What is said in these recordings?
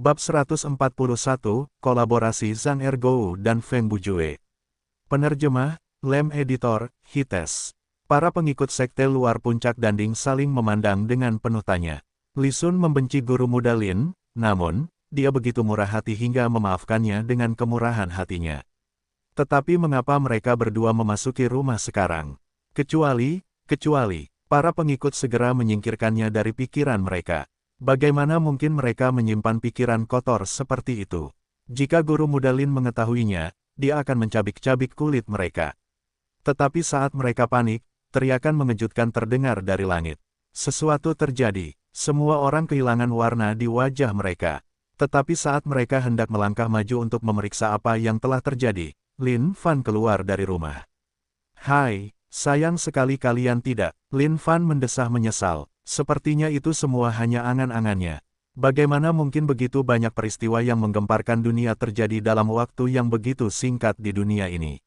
Bab 141, Kolaborasi Zhang Ergou dan Feng Bujue. Penerjemah, Lem Editor, Hites. Para pengikut sekte luar puncak Danding saling memandang dengan penuh tanya. Li Sun membenci guru muda Lin, namun, dia begitu murah hati hingga memaafkannya dengan kemurahan hatinya. Tetapi mengapa mereka berdua memasuki rumah sekarang? Kecuali, para pengikut segera menyingkirkannya dari pikiran mereka. Bagaimana mungkin mereka menyimpan pikiran kotor seperti itu? Jika guru muda Lin mengetahuinya, dia akan mencabik-cabik kulit mereka. Tetapi saat mereka panik, teriakan mengejutkan terdengar dari langit. Sesuatu terjadi, semua orang kehilangan warna di wajah mereka. Tetapi saat mereka hendak melangkah maju untuk memeriksa apa yang telah terjadi, Lin Fan keluar dari rumah. "Hai, sayang sekali kalian tidak," Lin Fan mendesah menyesal. Sepertinya itu semua hanya angan-angannya. Bagaimana mungkin begitu banyak peristiwa yang menggemparkan dunia terjadi dalam waktu yang begitu singkat di dunia ini?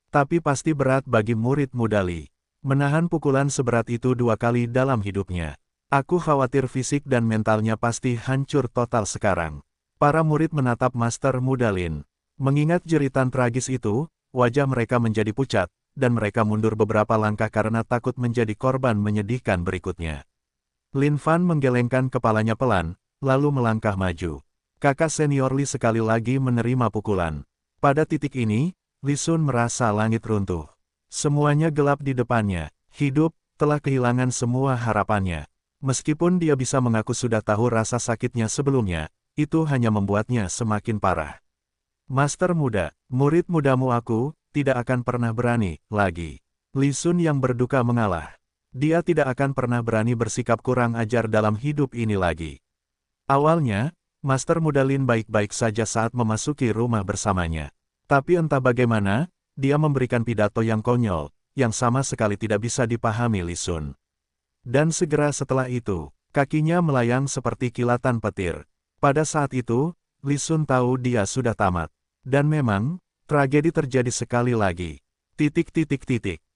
Tapi pasti berat bagi murid muda Li. Menahan pukulan seberat itu 2 kali dalam hidupnya. Aku khawatir fisik dan mentalnya pasti hancur total sekarang. Para murid menatap Master muda Lin. Mengingat jeritan tragis itu, wajah mereka menjadi pucat, dan mereka mundur beberapa langkah karena takut menjadi korban menyedihkan berikutnya. Lin Fan menggelengkan kepalanya pelan, lalu melangkah maju. Kakak senior Li sekali lagi menerima pukulan. Pada titik ini, Li Sun merasa langit runtuh. Semuanya gelap di depannya, hidup telah kehilangan semua harapannya. Meskipun dia bisa mengaku sudah tahu rasa sakitnya sebelumnya, itu hanya membuatnya semakin parah. Master muda, murid mudamu aku, tidak akan pernah berani lagi. Li Sun yang berduka mengalah. Dia tidak akan pernah berani bersikap kurang ajar dalam hidup ini lagi. Awalnya, Master muda Lin baik-baik saja saat memasuki rumah bersamanya. Tapi entah bagaimana, dia memberikan pidato yang konyol, yang sama sekali tidak bisa dipahami Li Sun. Dan segera setelah itu, kakinya melayang seperti kilatan petir. Pada saat itu, Li Sun tahu dia sudah tamat. Dan memang, tragedi terjadi sekali lagi.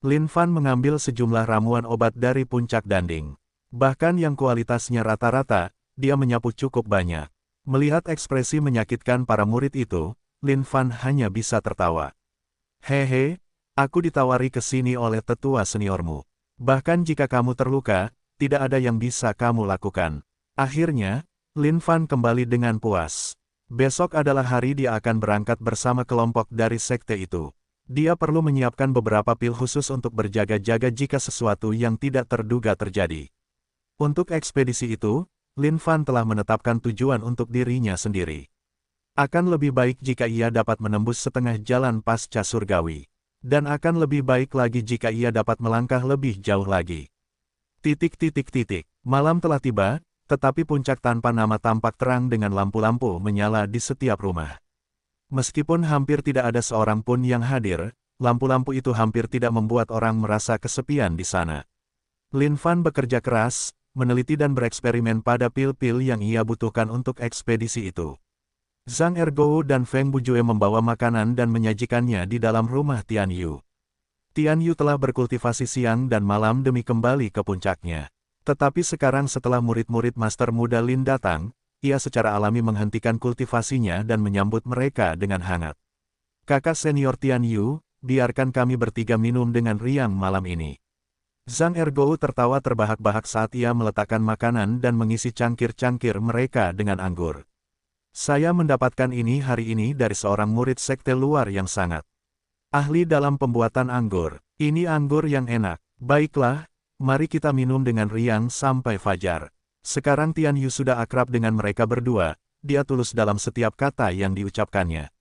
Lin Fan mengambil sejumlah ramuan obat dari puncak Danding. Bahkan yang kualitasnya rata-rata, dia menyapu cukup banyak. Melihat ekspresi menyakitkan para murid itu, Lin Fan hanya bisa tertawa. "Hehe, aku ditawari ke sini oleh tetua seniormu. Bahkan jika kamu terluka, tidak ada yang bisa kamu lakukan." Akhirnya, Lin Fan kembali dengan puas. Besok adalah hari dia akan berangkat bersama kelompok dari sekte itu. Dia perlu menyiapkan beberapa pil khusus untuk berjaga-jaga jika sesuatu yang tidak terduga terjadi. Untuk ekspedisi itu, Lin Fan telah menetapkan tujuan untuk dirinya sendiri. Akan lebih baik jika ia dapat menembus setengah jalan pasca surgawi. Dan akan lebih baik lagi jika ia dapat melangkah lebih jauh lagi. Malam telah tiba, tetapi puncak tanpa nama tampak terang dengan lampu-lampu menyala di setiap rumah. Meskipun hampir tidak ada seorang pun yang hadir, lampu-lampu itu hampir tidak membuat orang merasa kesepian di sana. Lin Fan bekerja keras, meneliti dan bereksperimen pada pil-pil yang ia butuhkan untuk ekspedisi itu. Zhang Ergou dan Feng Bujue membawa makanan dan menyajikannya di dalam rumah Tian Yu. Tian Yu telah berkultivasi siang dan malam demi kembali ke puncaknya. Tetapi sekarang setelah murid-murid Master muda Lin datang, ia secara alami menghentikan kultivasinya dan menyambut mereka dengan hangat. "Kakak senior Tian Yu, biarkan kami bertiga minum dengan riang malam ini." Zhang Ergou tertawa terbahak-bahak saat ia meletakkan makanan dan mengisi cangkir-cangkir mereka dengan anggur. "Saya mendapatkan ini hari ini dari seorang murid sekte luar yang sangat ahli dalam pembuatan anggur. Ini anggur yang enak. Baiklah, mari kita minum dengan riang sampai fajar." Sekarang Tian Yu sudah akrab dengan mereka berdua, dia tulus dalam setiap kata yang diucapkannya.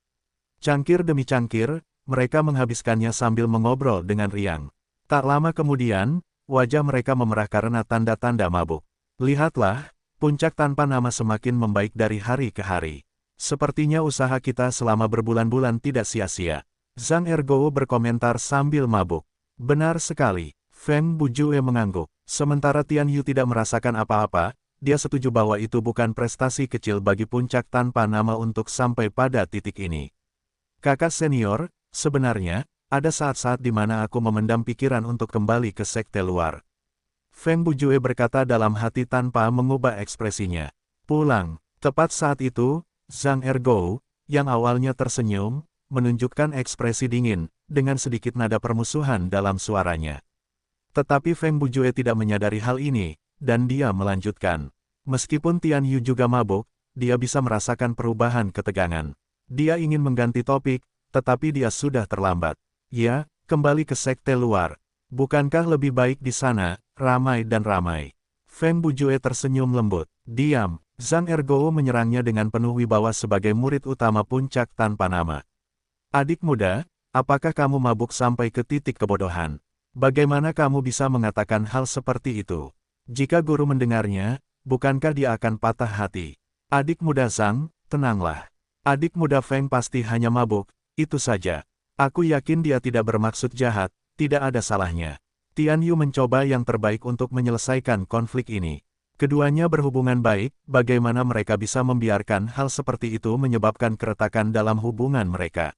Cangkir demi cangkir, mereka menghabiskannya sambil mengobrol dengan riang. Tak lama kemudian, wajah mereka memerah karena tanda-tanda mabuk. "Lihatlah, puncak tanpa nama semakin membaik dari hari ke hari. Sepertinya usaha kita selama berbulan-bulan tidak sia-sia." Zhang Ergou berkomentar sambil mabuk. "Benar sekali." Feng Bujue mengangguk. Sementara Tian Yu tidak merasakan apa-apa, dia setuju bahwa itu bukan prestasi kecil bagi puncak tanpa nama untuk sampai pada titik ini. "Kakak senior, sebenarnya, ada saat-saat di mana aku memendam pikiran untuk kembali ke sekte luar." Feng Bujue berkata dalam hati tanpa mengubah ekspresinya. "Pulang." Tepat saat itu, Zhang Ergo, yang awalnya tersenyum, menunjukkan ekspresi dingin, dengan sedikit nada permusuhan dalam suaranya. Tetapi Feng Bujue tidak menyadari hal ini, dan dia melanjutkan. Meskipun Tian Yu juga mabuk, dia bisa merasakan perubahan ketegangan. Dia ingin mengganti topik, tetapi dia sudah terlambat. Ya, kembali ke sekte luar. Bukankah lebih baik di sana, ramai dan ramai? Feng Bujue tersenyum lembut. Diam. Zhang Ergo menyerangnya dengan penuh wibawa sebagai murid utama puncak tanpa nama. Adik muda, apakah kamu mabuk sampai ke titik kebodohan? Bagaimana kamu bisa mengatakan hal seperti itu? Jika guru mendengarnya, bukankah dia akan patah hati? Adik muda Zhang, tenanglah. Adik muda Feng pasti hanya mabuk, itu saja. Aku yakin dia tidak bermaksud jahat, tidak ada salahnya. Tian Yu mencoba yang terbaik untuk menyelesaikan konflik ini. Keduanya berhubungan baik, bagaimana mereka bisa membiarkan hal seperti itu menyebabkan keretakan dalam hubungan mereka?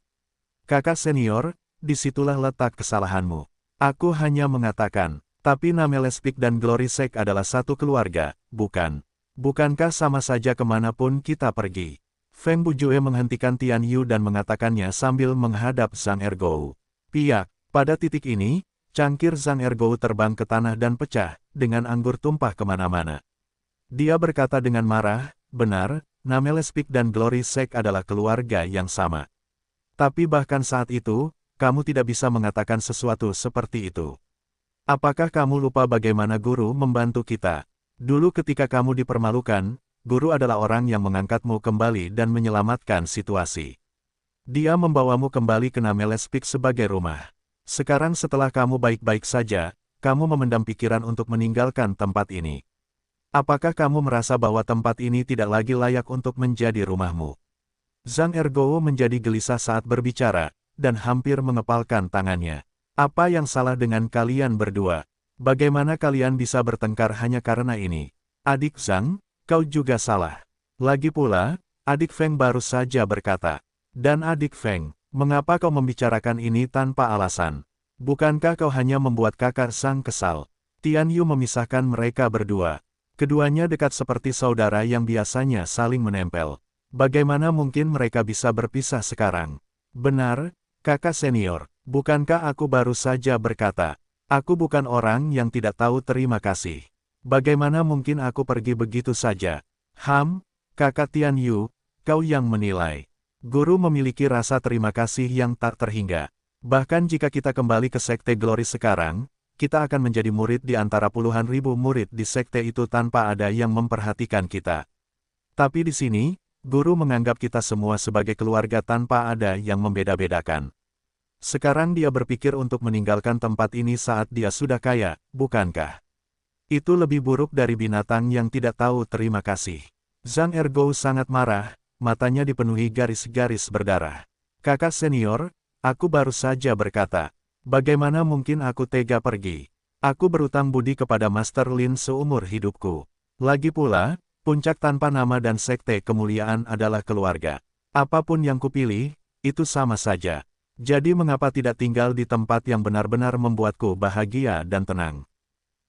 Kakak senior, disitulah letak kesalahanmu. Aku hanya mengatakan, tapi Namelespik dan Glory Sect adalah satu keluarga, bukan? Bukankah sama saja kemanapun kita pergi? Feng Bujue menghentikan Tian Yu dan mengatakannya sambil menghadap Zhang Ergo. Piak, pada titik ini, cangkir Zhang Ergo terbang ke tanah dan pecah, dengan anggur tumpah kemana-mana. Dia berkata dengan marah, benar, Namelespik dan Glory Sect adalah keluarga yang sama. Tapi bahkan saat itu, kamu tidak bisa mengatakan sesuatu seperti itu. Apakah kamu lupa bagaimana guru membantu kita? Dulu ketika kamu dipermalukan, guru adalah orang yang mengangkatmu kembali dan menyelamatkan situasi. Dia membawamu kembali ke Namelespik sebagai rumah. Sekarang setelah kamu baik-baik saja, kamu memendam pikiran untuk meninggalkan tempat ini. Apakah kamu merasa bahwa tempat ini tidak lagi layak untuk menjadi rumahmu? Zhang Ergo menjadi gelisah saat berbicara, dan hampir mengepalkan tangannya. Apa yang salah dengan kalian berdua? Bagaimana kalian bisa bertengkar hanya karena ini? Adik Zhang, kau juga salah. Lagi pula, adik Feng baru saja berkata. Dan adik Feng, mengapa kau membicarakan ini tanpa alasan? Bukankah kau hanya membuat kakak Zhang kesal? Tian Yu memisahkan mereka berdua. Keduanya dekat seperti saudara yang biasanya saling menempel. Bagaimana mungkin mereka bisa berpisah sekarang? Benar, kakak senior, bukankah aku baru saja berkata, aku bukan orang yang tidak tahu terima kasih. Bagaimana mungkin aku pergi begitu saja? Kakak Tian Yu, kau yang menilai. Guru memiliki rasa terima kasih yang tak terhingga. Bahkan jika kita kembali ke Sekte Glory sekarang, kita akan menjadi murid di antara puluhan ribu murid di sekte itu tanpa ada yang memperhatikan kita. Tapi di sini, guru menganggap kita semua sebagai keluarga tanpa ada yang membeda-bedakan. Sekarang dia berpikir untuk meninggalkan tempat ini saat dia sudah kaya, bukankah? Itu lebih buruk dari binatang yang tidak tahu terima kasih. Zhang Ergo sangat marah, matanya dipenuhi garis-garis berdarah. Kakak senior, aku baru saja berkata. Bagaimana mungkin aku tega pergi? Aku berutang budi kepada Master Lin seumur hidupku. Lagi pula, puncak tanpa nama dan sekte kemuliaan adalah keluarga. Apapun yang kupilih, itu sama saja. Jadi mengapa tidak tinggal di tempat yang benar-benar membuatku bahagia dan tenang?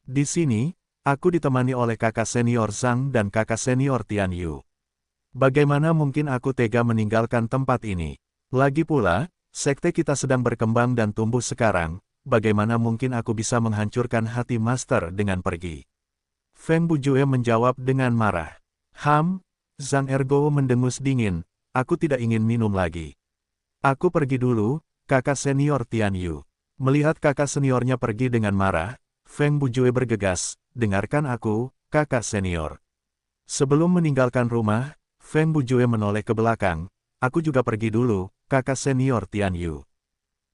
Di sini, aku ditemani oleh kakak senior Zhang dan kakak senior Tian Yu. Bagaimana mungkin aku tega meninggalkan tempat ini? Lagi pula, sekte kita sedang berkembang dan tumbuh sekarang, bagaimana mungkin aku bisa menghancurkan hati Master dengan pergi? Feng Bujue menjawab dengan marah. Zhang Ergo mendengus dingin, aku tidak ingin minum lagi. Aku pergi dulu, kakak senior Tian Yu. Melihat kakak seniornya pergi dengan marah, Feng Bujue bergegas, dengarkan aku, kakak senior. Sebelum meninggalkan rumah, Feng Bujue menoleh ke belakang, aku juga pergi dulu, kakak senior Tian Yu.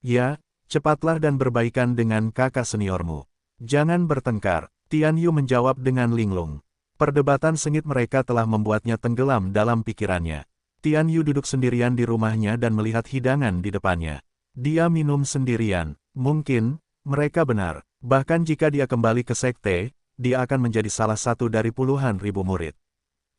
Ya, cepatlah dan berbaikan dengan kakak seniormu. Jangan bertengkar, Tian Yu menjawab dengan linglung. Perdebatan sengit mereka telah membuatnya tenggelam dalam pikirannya. Tian Yu duduk sendirian di rumahnya dan melihat hidangan di depannya. Dia minum sendirian. Mungkin, mereka benar. Bahkan jika dia kembali ke sekte, dia akan menjadi salah satu dari puluhan ribu murid.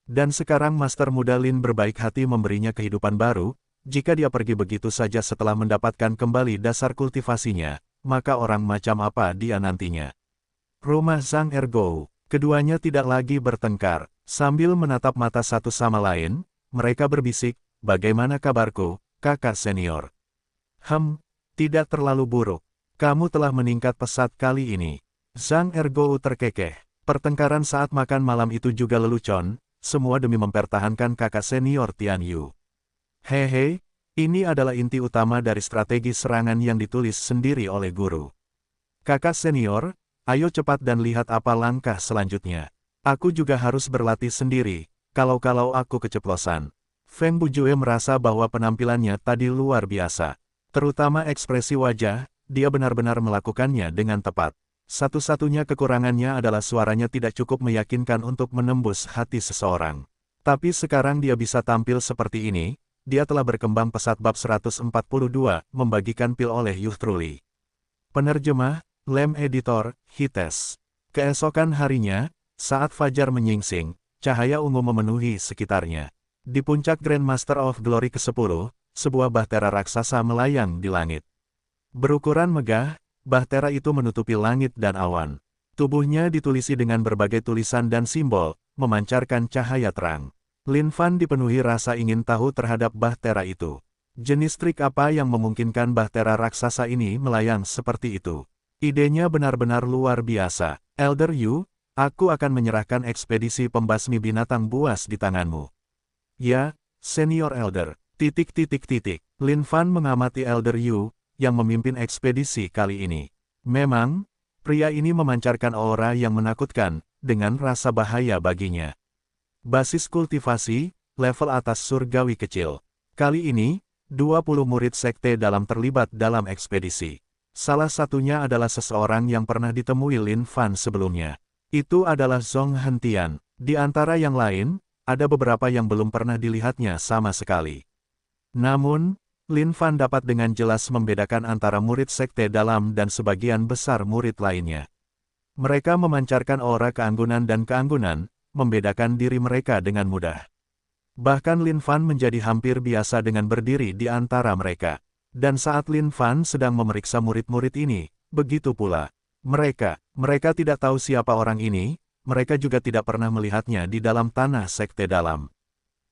Dan sekarang Master Muda Lin berbaik hati memberinya kehidupan baru. Jika dia pergi begitu saja setelah mendapatkan kembali dasar kultivasinya, maka orang macam apa dia nantinya? Rumah Zhang Ergo, keduanya tidak lagi bertengkar. Sambil menatap mata satu sama lain, mereka berbisik, "Bagaimana kabarku, kakak senior?" Tidak terlalu buruk. Kamu telah meningkat pesat kali ini." Zhang Ergou terkekeh. Pertengkaran saat makan malam itu juga lelucon, semua demi mempertahankan kakak senior Tian Yu. Hehe, ini adalah inti utama dari strategi serangan yang ditulis sendiri oleh guru. Kakak senior, ayo cepat dan lihat apa langkah selanjutnya. Aku juga harus berlatih sendiri, kalau-kalau aku keceplosan. Feng Bujue merasa bahwa penampilannya tadi luar biasa. Terutama ekspresi wajah, dia benar-benar melakukannya dengan tepat. Satu-satunya kekurangannya adalah suaranya tidak cukup meyakinkan untuk menembus hati seseorang. Tapi sekarang dia bisa tampil seperti ini, dia telah berkembang pesat bab 142, membagikan pil oleh Youth Truly. Penerjemah, Lem Editor, Hites. Keesokan harinya, saat fajar menyingsing, cahaya ungu memenuhi sekitarnya. Di puncak Grandmaster of Glory ke-10, sebuah bahtera raksasa melayang di langit. Berukuran megah, bahtera itu menutupi langit dan awan. Tubuhnya ditulisi dengan berbagai tulisan dan simbol, memancarkan cahaya terang. Lin Fan dipenuhi rasa ingin tahu terhadap bahtera itu. Jenis trik apa yang memungkinkan bahtera raksasa ini melayang seperti itu? Idenya benar-benar luar biasa. Elder Yu, aku akan menyerahkan ekspedisi pembasmi binatang buas di tanganmu. Ya, Senior Elder. Lin Fan mengamati Elder Yu, yang memimpin ekspedisi kali ini. Memang, pria ini memancarkan aura yang menakutkan, dengan rasa bahaya baginya. Basis kultivasi, level atas surgawi kecil. Kali ini, 20 murid sekte dalam terlibat dalam ekspedisi. Salah satunya adalah seseorang yang pernah ditemui Lin Fan sebelumnya. Itu adalah Zhong Hentian. Di antara yang lain, ada beberapa yang belum pernah dilihatnya sama sekali. Namun, Lin Fan dapat dengan jelas membedakan antara murid sekte dalam dan sebagian besar murid lainnya. Mereka memancarkan aura keanggunan dan keanggunan, membedakan diri mereka dengan mudah. Bahkan Lin Fan menjadi hampir biasa dengan berdiri di antara mereka. Dan saat Lin Fan sedang memeriksa murid-murid ini, begitu pula. Mereka tidak tahu siapa orang ini, mereka juga tidak pernah melihatnya di dalam tanah sekte dalam.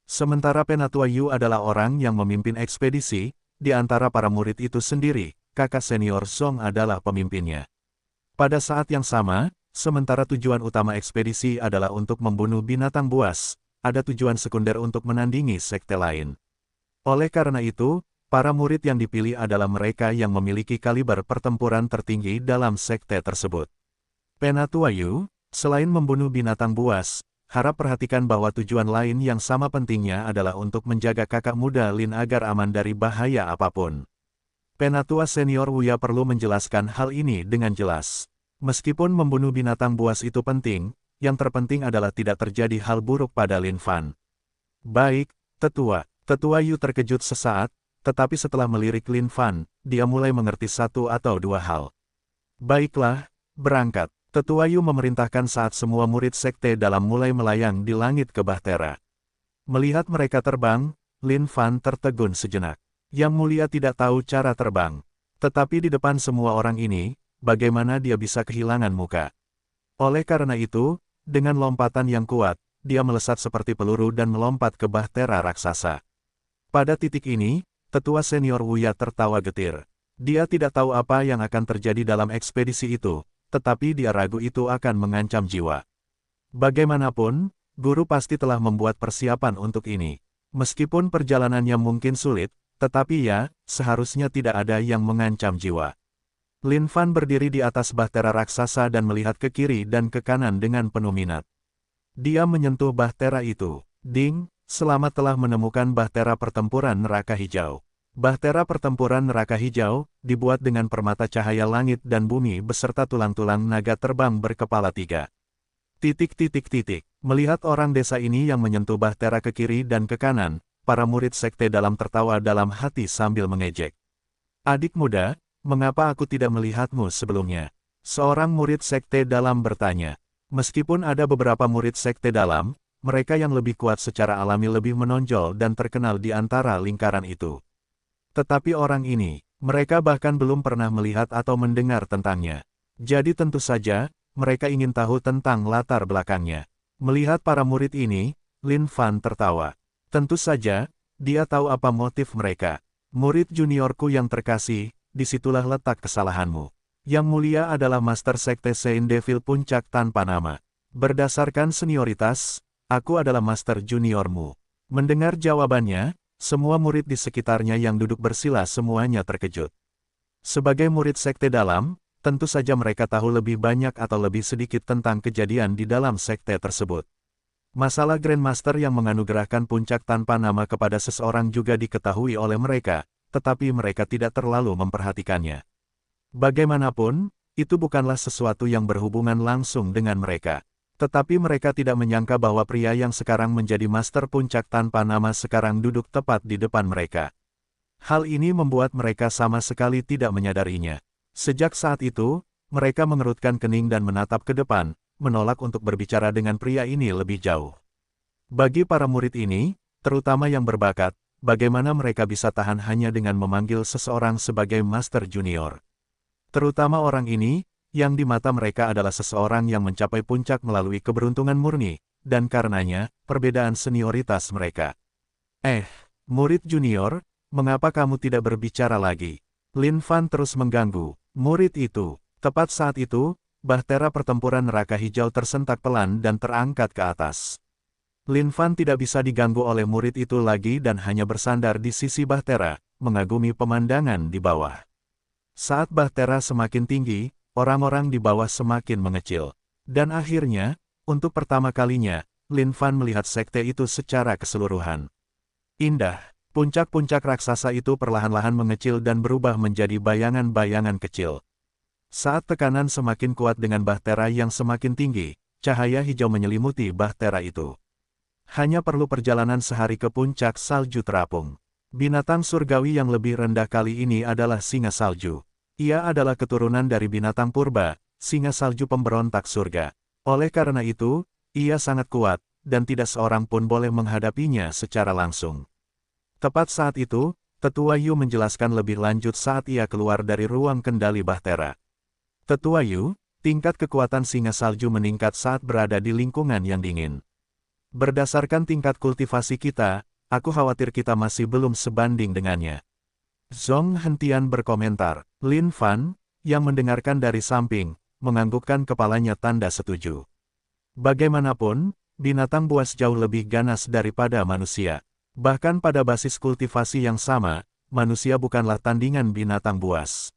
Sementara Penatua Yu adalah orang yang memimpin ekspedisi, di antara para murid itu sendiri, kakak senior Zhong adalah pemimpinnya. Pada saat yang sama, sementara tujuan utama ekspedisi adalah untuk membunuh binatang buas, ada tujuan sekunder untuk menandingi sekte lain. Oleh karena itu, para murid yang dipilih adalah mereka yang memiliki kaliber pertempuran tertinggi dalam sekte tersebut. Penatua Yu, selain membunuh binatang buas, harap perhatikan bahwa tujuan lain yang sama pentingnya adalah untuk menjaga kakak muda Lin agar aman dari bahaya apapun. Penatua senior Wuya perlu menjelaskan hal ini dengan jelas. Meskipun membunuh binatang buas itu penting, yang terpenting adalah tidak terjadi hal buruk pada Lin Fan. Baik, tetua. Tetua Yu terkejut sesaat, tetapi setelah melirik Lin Fan, dia mulai mengerti satu atau dua hal. Baiklah, berangkat. Tetua Yu memerintahkan saat semua murid sekte dalam mulai melayang di langit ke bahtera. Melihat mereka terbang, Lin Fan tertegun sejenak. Yang mulia tidak tahu cara terbang. Tetapi di depan semua orang ini, bagaimana dia bisa kehilangan muka? Oleh karena itu, dengan lompatan yang kuat, dia melesat seperti peluru dan melompat ke bahtera raksasa. Pada titik ini, tetua senior Wuya tertawa getir. Dia tidak tahu apa yang akan terjadi dalam ekspedisi itu, tetapi dia ragu itu akan mengancam jiwa. Bagaimanapun, guru pasti telah membuat persiapan untuk ini. Meskipun perjalanannya mungkin sulit, tetapi ya, seharusnya tidak ada yang mengancam jiwa. Lin Fan berdiri di atas bahtera raksasa dan melihat ke kiri dan ke kanan dengan penuh minat. Dia menyentuh bahtera itu. Ding! Selamat telah menemukan bahtera pertempuran neraka hijau. Bahtera pertempuran neraka hijau, dibuat dengan permata cahaya langit dan bumi beserta tulang-tulang naga terbang berkepala 3. Melihat orang desa ini yang menyentuh bahtera ke kiri dan ke kanan, para murid sekte dalam tertawa dalam hati sambil mengejek. Adik muda, mengapa aku tidak melihatmu sebelumnya? Seorang murid sekte dalam bertanya. Meskipun ada beberapa murid sekte dalam, mereka yang lebih kuat secara alami lebih menonjol dan terkenal di antara lingkaran itu. Tetapi orang ini, mereka bahkan belum pernah melihat atau mendengar tentangnya. Jadi tentu saja, mereka ingin tahu tentang latar belakangnya. Melihat para murid ini, Lin Fan tertawa. Tentu saja, dia tahu apa motif mereka. Murid juniorku yang terkasih, disitulah letak kesalahanmu. Yang mulia adalah Master Sekte Saint Devil Puncak tanpa nama. Berdasarkan senioritas, aku adalah Master Juniormu. Mendengar jawabannya, semua murid di sekitarnya yang duduk bersila semuanya terkejut. Sebagai murid sekte dalam, tentu saja mereka tahu lebih banyak atau lebih sedikit tentang kejadian di dalam sekte tersebut. Masalah Grandmaster yang menganugerahkan puncak tanpa nama kepada seseorang juga diketahui oleh mereka, tetapi mereka tidak terlalu memperhatikannya. Bagaimanapun, itu bukanlah sesuatu yang berhubungan langsung dengan mereka. Tetapi mereka tidak menyangka bahwa pria yang sekarang menjadi master puncak tanpa nama sekarang duduk tepat di depan mereka. Hal ini membuat mereka sama sekali tidak menyadarinya. Sejak saat itu, mereka mengerutkan kening dan menatap ke depan, menolak untuk berbicara dengan pria ini lebih jauh. Bagi para murid ini, terutama yang berbakat, bagaimana mereka bisa tahan hanya dengan memanggil seseorang sebagai master junior. Terutama orang ini, yang di mata mereka adalah seseorang yang mencapai puncak melalui keberuntungan murni, dan karenanya, perbedaan senioritas mereka. Murid junior, mengapa kamu tidak berbicara lagi? Lin Fan terus mengganggu, murid itu. Tepat saat itu, bahtera pertempuran neraka hijau tersentak pelan dan terangkat ke atas. Lin Fan tidak bisa diganggu oleh murid itu lagi dan hanya bersandar di sisi bahtera, mengagumi pemandangan di bawah. Saat bahtera semakin tinggi, orang-orang di bawah semakin mengecil. Dan akhirnya, untuk pertama kalinya, Lin Fan melihat sekte itu secara keseluruhan. Indah, puncak-puncak raksasa itu perlahan-lahan mengecil dan berubah menjadi bayangan-bayangan kecil. Saat tekanan semakin kuat dengan bahtera yang semakin tinggi, cahaya hijau menyelimuti bahtera itu. Hanya perlu perjalanan sehari ke puncak salju terapung. Binatang surgawi yang lebih rendah kali ini adalah singa salju. Ia adalah keturunan dari binatang purba, singa salju pemberontak surga. Oleh karena itu, ia sangat kuat, dan tidak seorang pun boleh menghadapinya secara langsung. Tepat saat itu, Tetua Yu menjelaskan lebih lanjut saat ia keluar dari ruang kendali bahtera. Tetua Yu, tingkat kekuatan singa salju meningkat saat berada di lingkungan yang dingin. Berdasarkan tingkat kultivasi kita, aku khawatir kita masih belum sebanding dengannya. Zhong Hentian berkomentar. Lin Fan, yang mendengarkan dari samping, menganggukkan kepalanya tanda setuju. Bagaimanapun, binatang buas jauh lebih ganas daripada manusia. Bahkan pada basis kultivasi yang sama, manusia bukanlah tandingan binatang buas.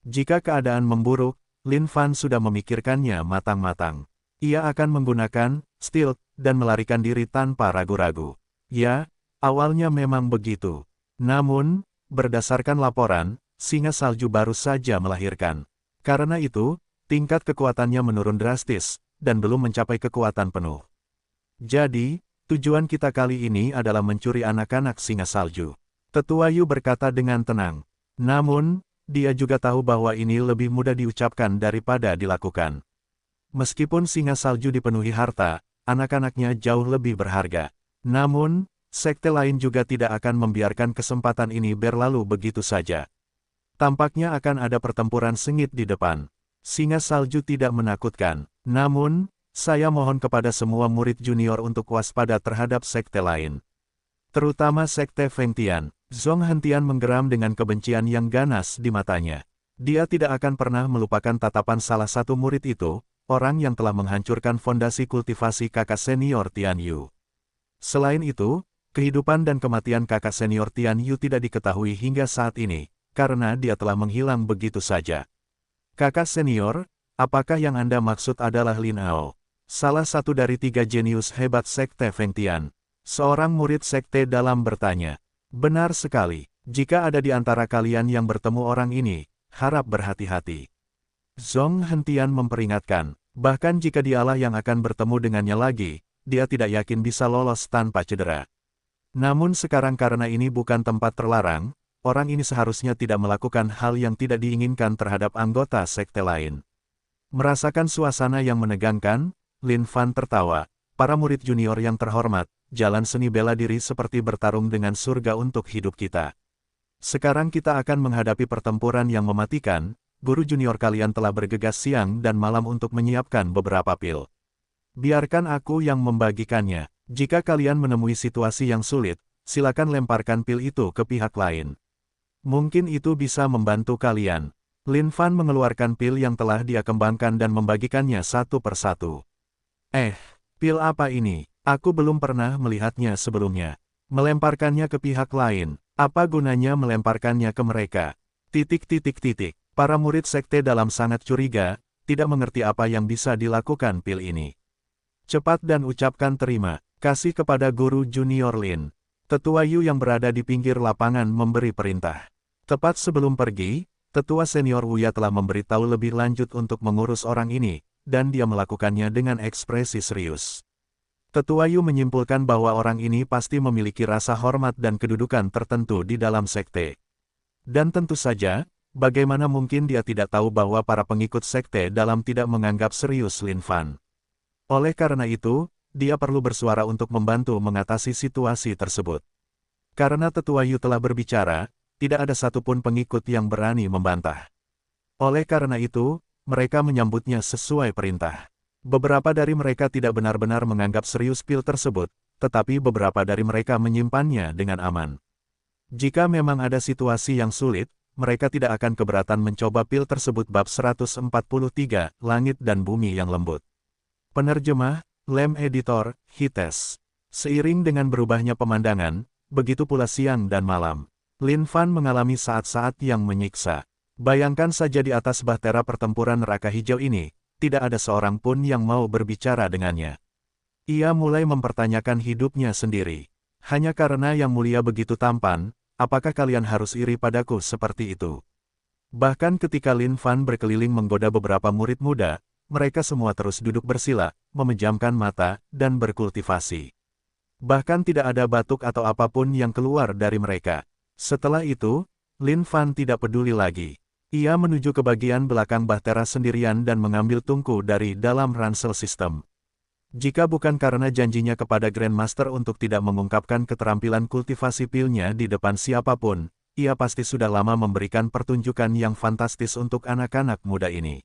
Jika keadaan memburuk, Lin Fan sudah memikirkannya matang-matang. Ia akan menggunakan stealth dan melarikan diri tanpa ragu-ragu. Ya, awalnya memang begitu. Namun, berdasarkan laporan, singa salju baru saja melahirkan. Karena itu, tingkat kekuatannya menurun drastis, dan belum mencapai kekuatan penuh. Jadi, tujuan kita kali ini adalah mencuri anak-anak singa salju. Tetua Yu berkata dengan tenang. Namun, dia juga tahu bahwa ini lebih mudah diucapkan daripada dilakukan. Meskipun singa salju dipenuhi harta, anak-anaknya jauh lebih berharga. Namun, sekte lain juga tidak akan membiarkan kesempatan ini berlalu begitu saja. Tampaknya akan ada pertempuran sengit di depan. Singa salju tidak menakutkan. Namun, saya mohon kepada semua murid junior untuk waspada terhadap sekte lain. Terutama sekte Feng Tian. Zhong Hentian menggeram dengan kebencian yang ganas di matanya. Dia tidak akan pernah melupakan tatapan salah satu murid itu, orang yang telah menghancurkan fondasi kultivasi kakak senior Tian Yu. Selain itu, kehidupan dan kematian kakak senior Tian Yu tidak diketahui hingga saat ini, karena dia telah menghilang begitu saja. Kakak senior, apakah yang Anda maksud adalah Lin Hao? Salah satu dari 3 jenius hebat sekte Feng Tian. Seorang murid sekte dalam bertanya. Benar sekali, jika ada di antara kalian yang bertemu orang ini, harap berhati-hati. Zhong Hentian memperingatkan, bahkan jika dialah yang akan bertemu dengannya lagi, dia tidak yakin bisa lolos tanpa cedera. Namun sekarang karena ini bukan tempat terlarang, orang ini seharusnya tidak melakukan hal yang tidak diinginkan terhadap anggota sekte lain. Merasakan suasana yang menegangkan, Lin Fan tertawa. Para murid junior yang terhormat, jalan seni bela diri seperti bertarung dengan surga untuk hidup kita. Sekarang kita akan menghadapi pertempuran yang mematikan, guru junior kalian telah bergegas siang dan malam untuk menyiapkan beberapa pil. Biarkan aku yang membagikannya. Jika kalian menemui situasi yang sulit, silakan lemparkan pil itu ke pihak lain. Mungkin itu bisa membantu kalian. Lin Fan mengeluarkan pil yang telah dia kembangkan dan membagikannya satu persatu. Pil apa ini? Aku belum pernah melihatnya sebelumnya. Melemparkannya ke pihak lain. Apa gunanya melemparkannya ke mereka? Para murid sekte dalam sangat curiga, tidak mengerti apa yang bisa dilakukan pil ini. Cepat dan ucapkan terima kasih kepada guru junior Lin. Tetua Yu yang berada di pinggir lapangan memberi perintah. Tepat sebelum pergi, tetua senior Wuya telah memberitahu lebih lanjut untuk mengurus orang ini, dan dia melakukannya dengan ekspresi serius. Tetua Yu menyimpulkan bahwa orang ini pasti memiliki rasa hormat dan kedudukan tertentu di dalam sekte. Dan tentu saja, bagaimana mungkin dia tidak tahu bahwa para pengikut sekte dalam tidak menganggap serius Lin Fan. Oleh karena itu, dia perlu bersuara untuk membantu mengatasi situasi tersebut. Karena Tetua Yu telah berbicara, tidak ada satupun pengikut yang berani membantah. Oleh karena itu, mereka menyambutnya sesuai perintah. Beberapa dari mereka tidak benar-benar menganggap serius pil tersebut, tetapi beberapa dari mereka menyimpannya dengan aman. Jika memang ada situasi yang sulit, mereka tidak akan keberatan mencoba pil tersebut. Bab 143, Langit dan Bumi yang Lembut. Penerjemah, Lem Editor, Hites. Seiring dengan berubahnya pemandangan, begitu pula siang dan malam. Lin Fan mengalami saat-saat yang menyiksa. Bayangkan saja di atas bahtera pertempuran neraka hijau ini, tidak ada seorang pun yang mau berbicara dengannya. Ia mulai mempertanyakan hidupnya sendiri. Hanya karena Yang Mulia begitu tampan, apakah kalian harus iri padaku seperti itu? Bahkan ketika Lin Fan berkeliling menggoda beberapa murid muda, mereka semua terus duduk bersila, memejamkan mata, dan berkultivasi. Bahkan tidak ada batuk atau apapun yang keluar dari mereka. Setelah itu, Lin Fan tidak peduli lagi. Ia menuju ke bagian belakang bahtera sendirian dan mengambil tungku dari dalam ransel sistem. Jika bukan karena janjinya kepada Grandmaster untuk tidak mengungkapkan keterampilan kultivasi pilnya di depan siapapun, ia pasti sudah lama memberikan pertunjukan yang fantastis untuk anak-anak muda ini.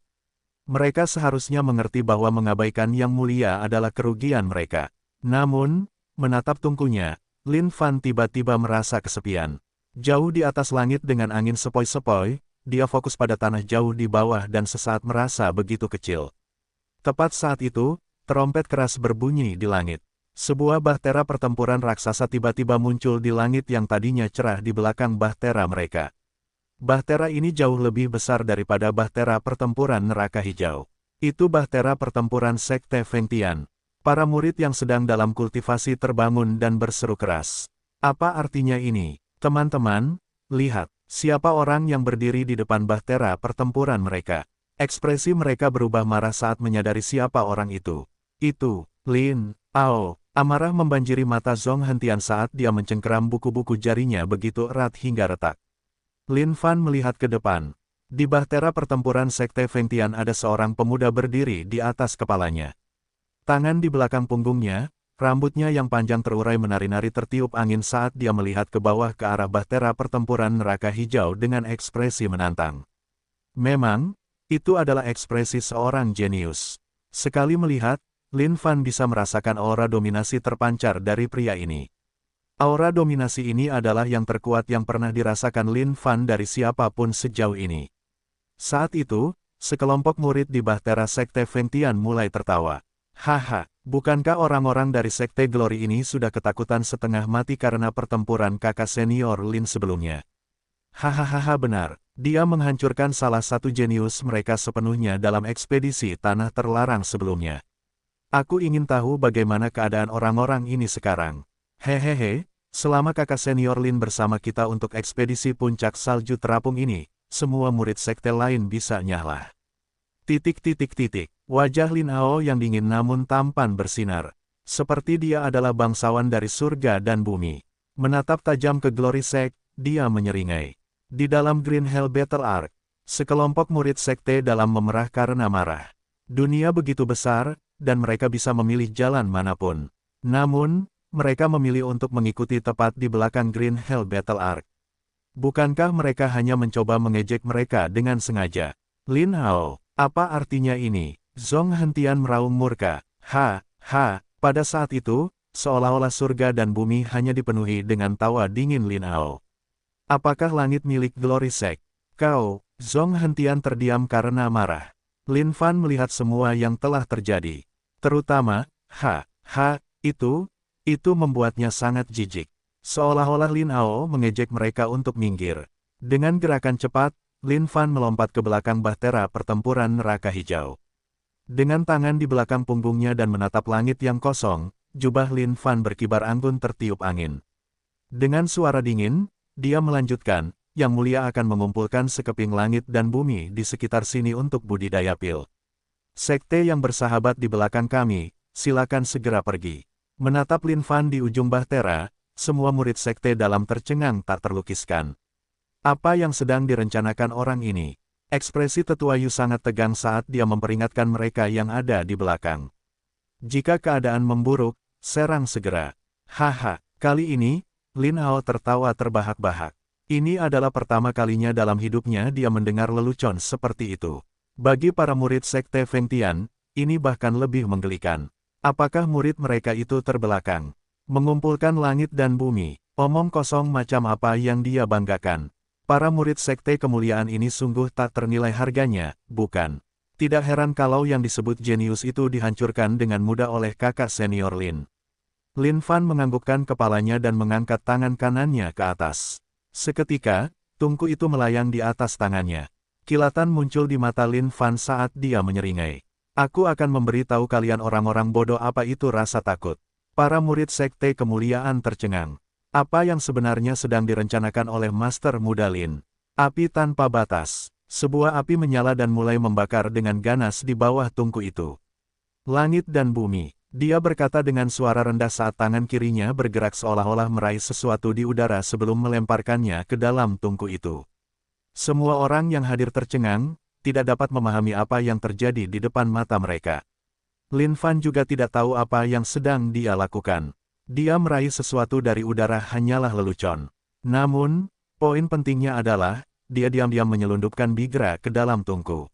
Mereka seharusnya mengerti bahwa mengabaikan Yang Mulia adalah kerugian mereka. Namun, menatap tungkunya, Lin Fan tiba-tiba merasa kesepian. Jauh di atas langit dengan angin sepoi-sepoi, dia fokus pada tanah jauh di bawah dan sesaat merasa begitu kecil. Tepat saat itu, trompet keras berbunyi di langit. Sebuah bahtera pertempuran raksasa tiba-tiba muncul di langit yang tadinya cerah di belakang bahtera mereka. Bahtera ini jauh lebih besar daripada bahtera pertempuran neraka hijau. Itu bahtera pertempuran sekte Fengtian. Para murid yang sedang dalam kultivasi terbangun dan berseru keras. Apa artinya ini? Teman-teman, lihat, siapa orang yang berdiri di depan bahtera pertempuran mereka. Ekspresi mereka berubah marah saat menyadari siapa orang itu. Itu, Lin Ao. Amarah membanjiri mata Zhong Hentian saat dia mencengkeram buku-buku jarinya begitu erat hingga retak. Lin Fan melihat ke depan. Di bahtera pertempuran sekte Fengtian ada seorang pemuda berdiri di atas kepalanya. Tangan di belakang punggungnya, rambutnya yang panjang terurai menari-nari tertiup angin saat dia melihat ke bawah ke arah bahtera pertempuran neraka hijau dengan ekspresi menantang. Memang, itu adalah ekspresi seorang jenius. Sekali melihat, Lin Fan bisa merasakan aura dominasi terpancar dari pria ini. Aura dominasi ini adalah yang terkuat yang pernah dirasakan Lin Fan dari siapapun sejauh ini. Saat itu, sekelompok murid di bahtera sekte Fengtian mulai tertawa. Haha, bukankah orang-orang dari sekte Glory ini sudah ketakutan setengah mati karena pertempuran kakak senior Lin sebelumnya? Hahaha benar, dia menghancurkan salah satu jenius mereka sepenuhnya dalam ekspedisi tanah terlarang sebelumnya. Aku ingin tahu bagaimana keadaan orang-orang ini sekarang. Hehehe, selama kakak senior Lin bersama kita untuk ekspedisi puncak salju terapung ini, semua murid sekte lain bisa nyahlah. Wajah Lin Ao yang dingin namun tampan bersinar. Seperti dia adalah bangsawan dari surga dan bumi. Menatap tajam ke Glory Sect, dia menyeringai. Di dalam Green Hell Battle Arc, sekelompok murid sekte dalam memerah karena marah. Dunia begitu besar, dan mereka bisa memilih jalan manapun. Namun, mereka memilih untuk mengikuti tepat di belakang Green Hell Battle Arc. Bukankah mereka hanya mencoba mengejek mereka dengan sengaja? Lin Hao, apa artinya ini? Zhong Hentian meraung murka. Pada saat itu, seolah-olah surga dan bumi hanya dipenuhi dengan tawa dingin Lin Hao. Apakah langit milik Glory Sect? Kau, Zhong Hentian terdiam karena marah. Lin Fan melihat semua yang telah terjadi. Terutama, itu membuatnya sangat jijik. Seolah-olah Lin Hao mengejek mereka untuk minggir. Dengan gerakan cepat, Lin Fan melompat ke belakang bahtera pertempuran neraka hijau. Dengan tangan di belakang punggungnya dan menatap langit yang kosong, jubah Lin Fan berkibar anggun tertiup angin. Dengan suara dingin, dia melanjutkan, Yang Mulia akan mengumpulkan sekeping langit dan bumi di sekitar sini untuk budidaya pil. Sekte yang bersahabat di belakang kami, silakan segera pergi. Menatap Lin Fan di ujung bahtera, semua murid sekte dalam tercengang tak terlukiskan. Apa yang sedang direncanakan orang ini? Ekspresi Tetua Yu sangat tegang saat dia memperingatkan mereka yang ada di belakang. Jika keadaan memburuk, serang segera. Kali ini, Lin Hao tertawa terbahak-bahak. Ini adalah pertama kalinya dalam hidupnya dia mendengar lelucon seperti itu. Bagi para murid sekte Feng Tian, ini bahkan lebih menggelikan. Apakah murid mereka itu terbelakang? Mengumpulkan langit dan bumi, omong kosong macam apa yang dia banggakan. Para murid sekte kemuliaan ini sungguh tak ternilai harganya, bukan? Tidak heran kalau yang disebut jenius itu dihancurkan dengan mudah oleh kakak senior Lin. Lin Fan menganggukkan kepalanya dan mengangkat tangan kanannya ke atas. Seketika, tungku itu melayang di atas tangannya. Kilatan muncul di mata Lin Fan saat dia menyeringai. Aku akan memberitahu kalian orang-orang bodoh apa itu rasa takut. Para murid sekte kemuliaan tercengang. Apa yang sebenarnya sedang direncanakan oleh Master Muda Lin? Api tanpa batas. Sebuah api menyala dan mulai membakar dengan ganas di bawah tungku itu. Langit dan bumi. Dia berkata dengan suara rendah saat tangan kirinya bergerak seolah-olah meraih sesuatu di udara sebelum melemparkannya ke dalam tungku itu. Semua orang yang hadir tercengang, tidak dapat memahami apa yang terjadi di depan mata mereka. Lin Fan juga tidak tahu apa yang sedang dia lakukan. Dia meraih sesuatu dari udara hanyalah lelucon. Namun, poin pentingnya adalah, dia diam-diam menyelundupkan bigra ke dalam tungku.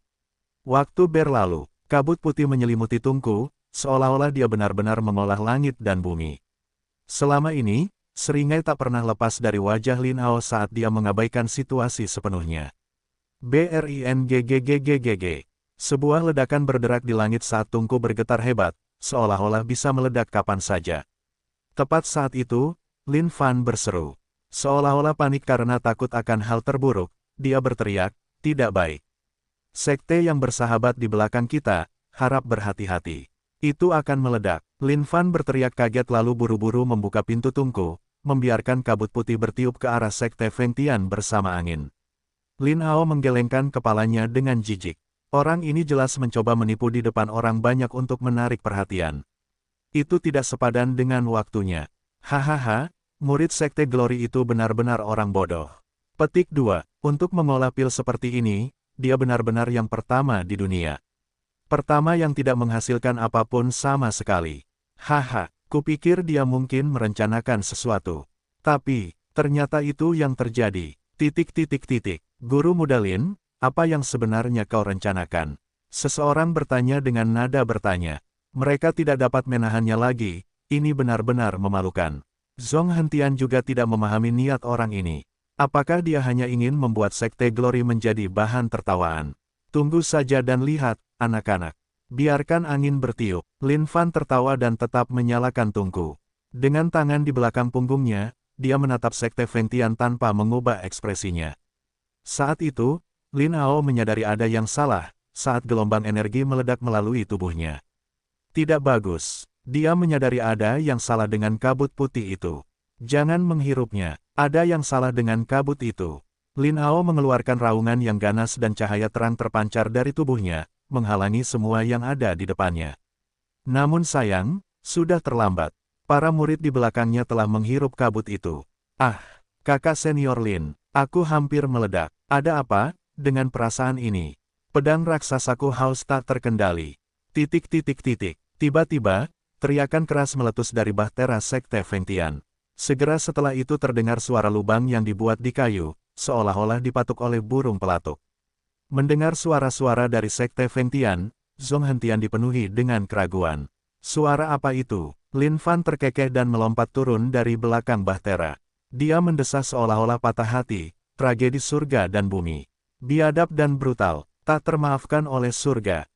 Waktu berlalu, kabut putih menyelimuti tungku, seolah-olah dia benar-benar mengolah langit dan bumi. Selama ini, seringai tak pernah lepas dari wajah Lin Hao saat dia mengabaikan situasi sepenuhnya. BRINGGGGGG. Sebuah ledakan berderak di langit saat tungku bergetar hebat, seolah-olah bisa meledak kapan saja. Tepat saat itu, Lin Fan berseru. Seolah-olah panik karena takut akan hal terburuk, dia berteriak, tidak baik. Sekte yang bersahabat di belakang kita, harap berhati-hati. Itu akan meledak. Lin Fan berteriak kaget lalu buru-buru membuka pintu tungku, membiarkan kabut putih bertiup ke arah sekte Feng Tian bersama angin. Lin Hao menggelengkan kepalanya dengan jijik. Orang ini jelas mencoba menipu di depan orang banyak untuk menarik perhatian. Itu tidak sepadan dengan waktunya. Murid sekte Glory itu benar-benar orang bodoh. Petik 2. Untuk mengolah pil seperti ini, dia benar-benar yang pertama di dunia. Pertama yang tidak menghasilkan apapun sama sekali. Kupikir dia mungkin merencanakan sesuatu. Tapi, ternyata itu yang terjadi. Guru Muda Lin, apa yang sebenarnya kau rencanakan? Seseorang bertanya dengan nada bertanya. Mereka tidak dapat menahannya lagi, ini benar-benar memalukan. Zhong Hentian juga tidak memahami niat orang ini. Apakah dia hanya ingin membuat sekte Glory menjadi bahan tertawaan? Tunggu saja dan lihat, anak-anak. Biarkan angin bertiup. Lin Fan tertawa dan tetap menyalakan tungku. Dengan tangan di belakang punggungnya, dia menatap sekte Feng Tian tanpa mengubah ekspresinya. Saat itu, Lin Hao menyadari ada yang salah, saat gelombang energi meledak melalui tubuhnya. Tidak bagus. Dia menyadari ada yang salah dengan kabut putih itu. Jangan menghirupnya. Ada yang salah dengan kabut itu. Lin Hao mengeluarkan raungan yang ganas dan cahaya terang terpancar dari tubuhnya, menghalangi semua yang ada di depannya. Namun sayang, sudah terlambat. Para murid di belakangnya telah menghirup kabut itu. Kakak senior Lin, aku hampir meledak. Ada apa dengan perasaan ini? Pedang raksasaku haus tak terkendali. Tiba-tiba, teriakan keras meletus dari bahtera sekte Feng Tian. Segera setelah itu terdengar suara lubang yang dibuat di kayu, seolah-olah dipatuk oleh burung pelatuk. Mendengar suara-suara dari sekte Feng Tian, Zhong Hentian dipenuhi dengan keraguan. Suara apa itu? Lin Fan terkekeh dan melompat turun dari belakang Bahtera. Dia mendesah seolah-olah patah hati, tragedi surga dan bumi. Biadab dan brutal, tak termaafkan oleh surga.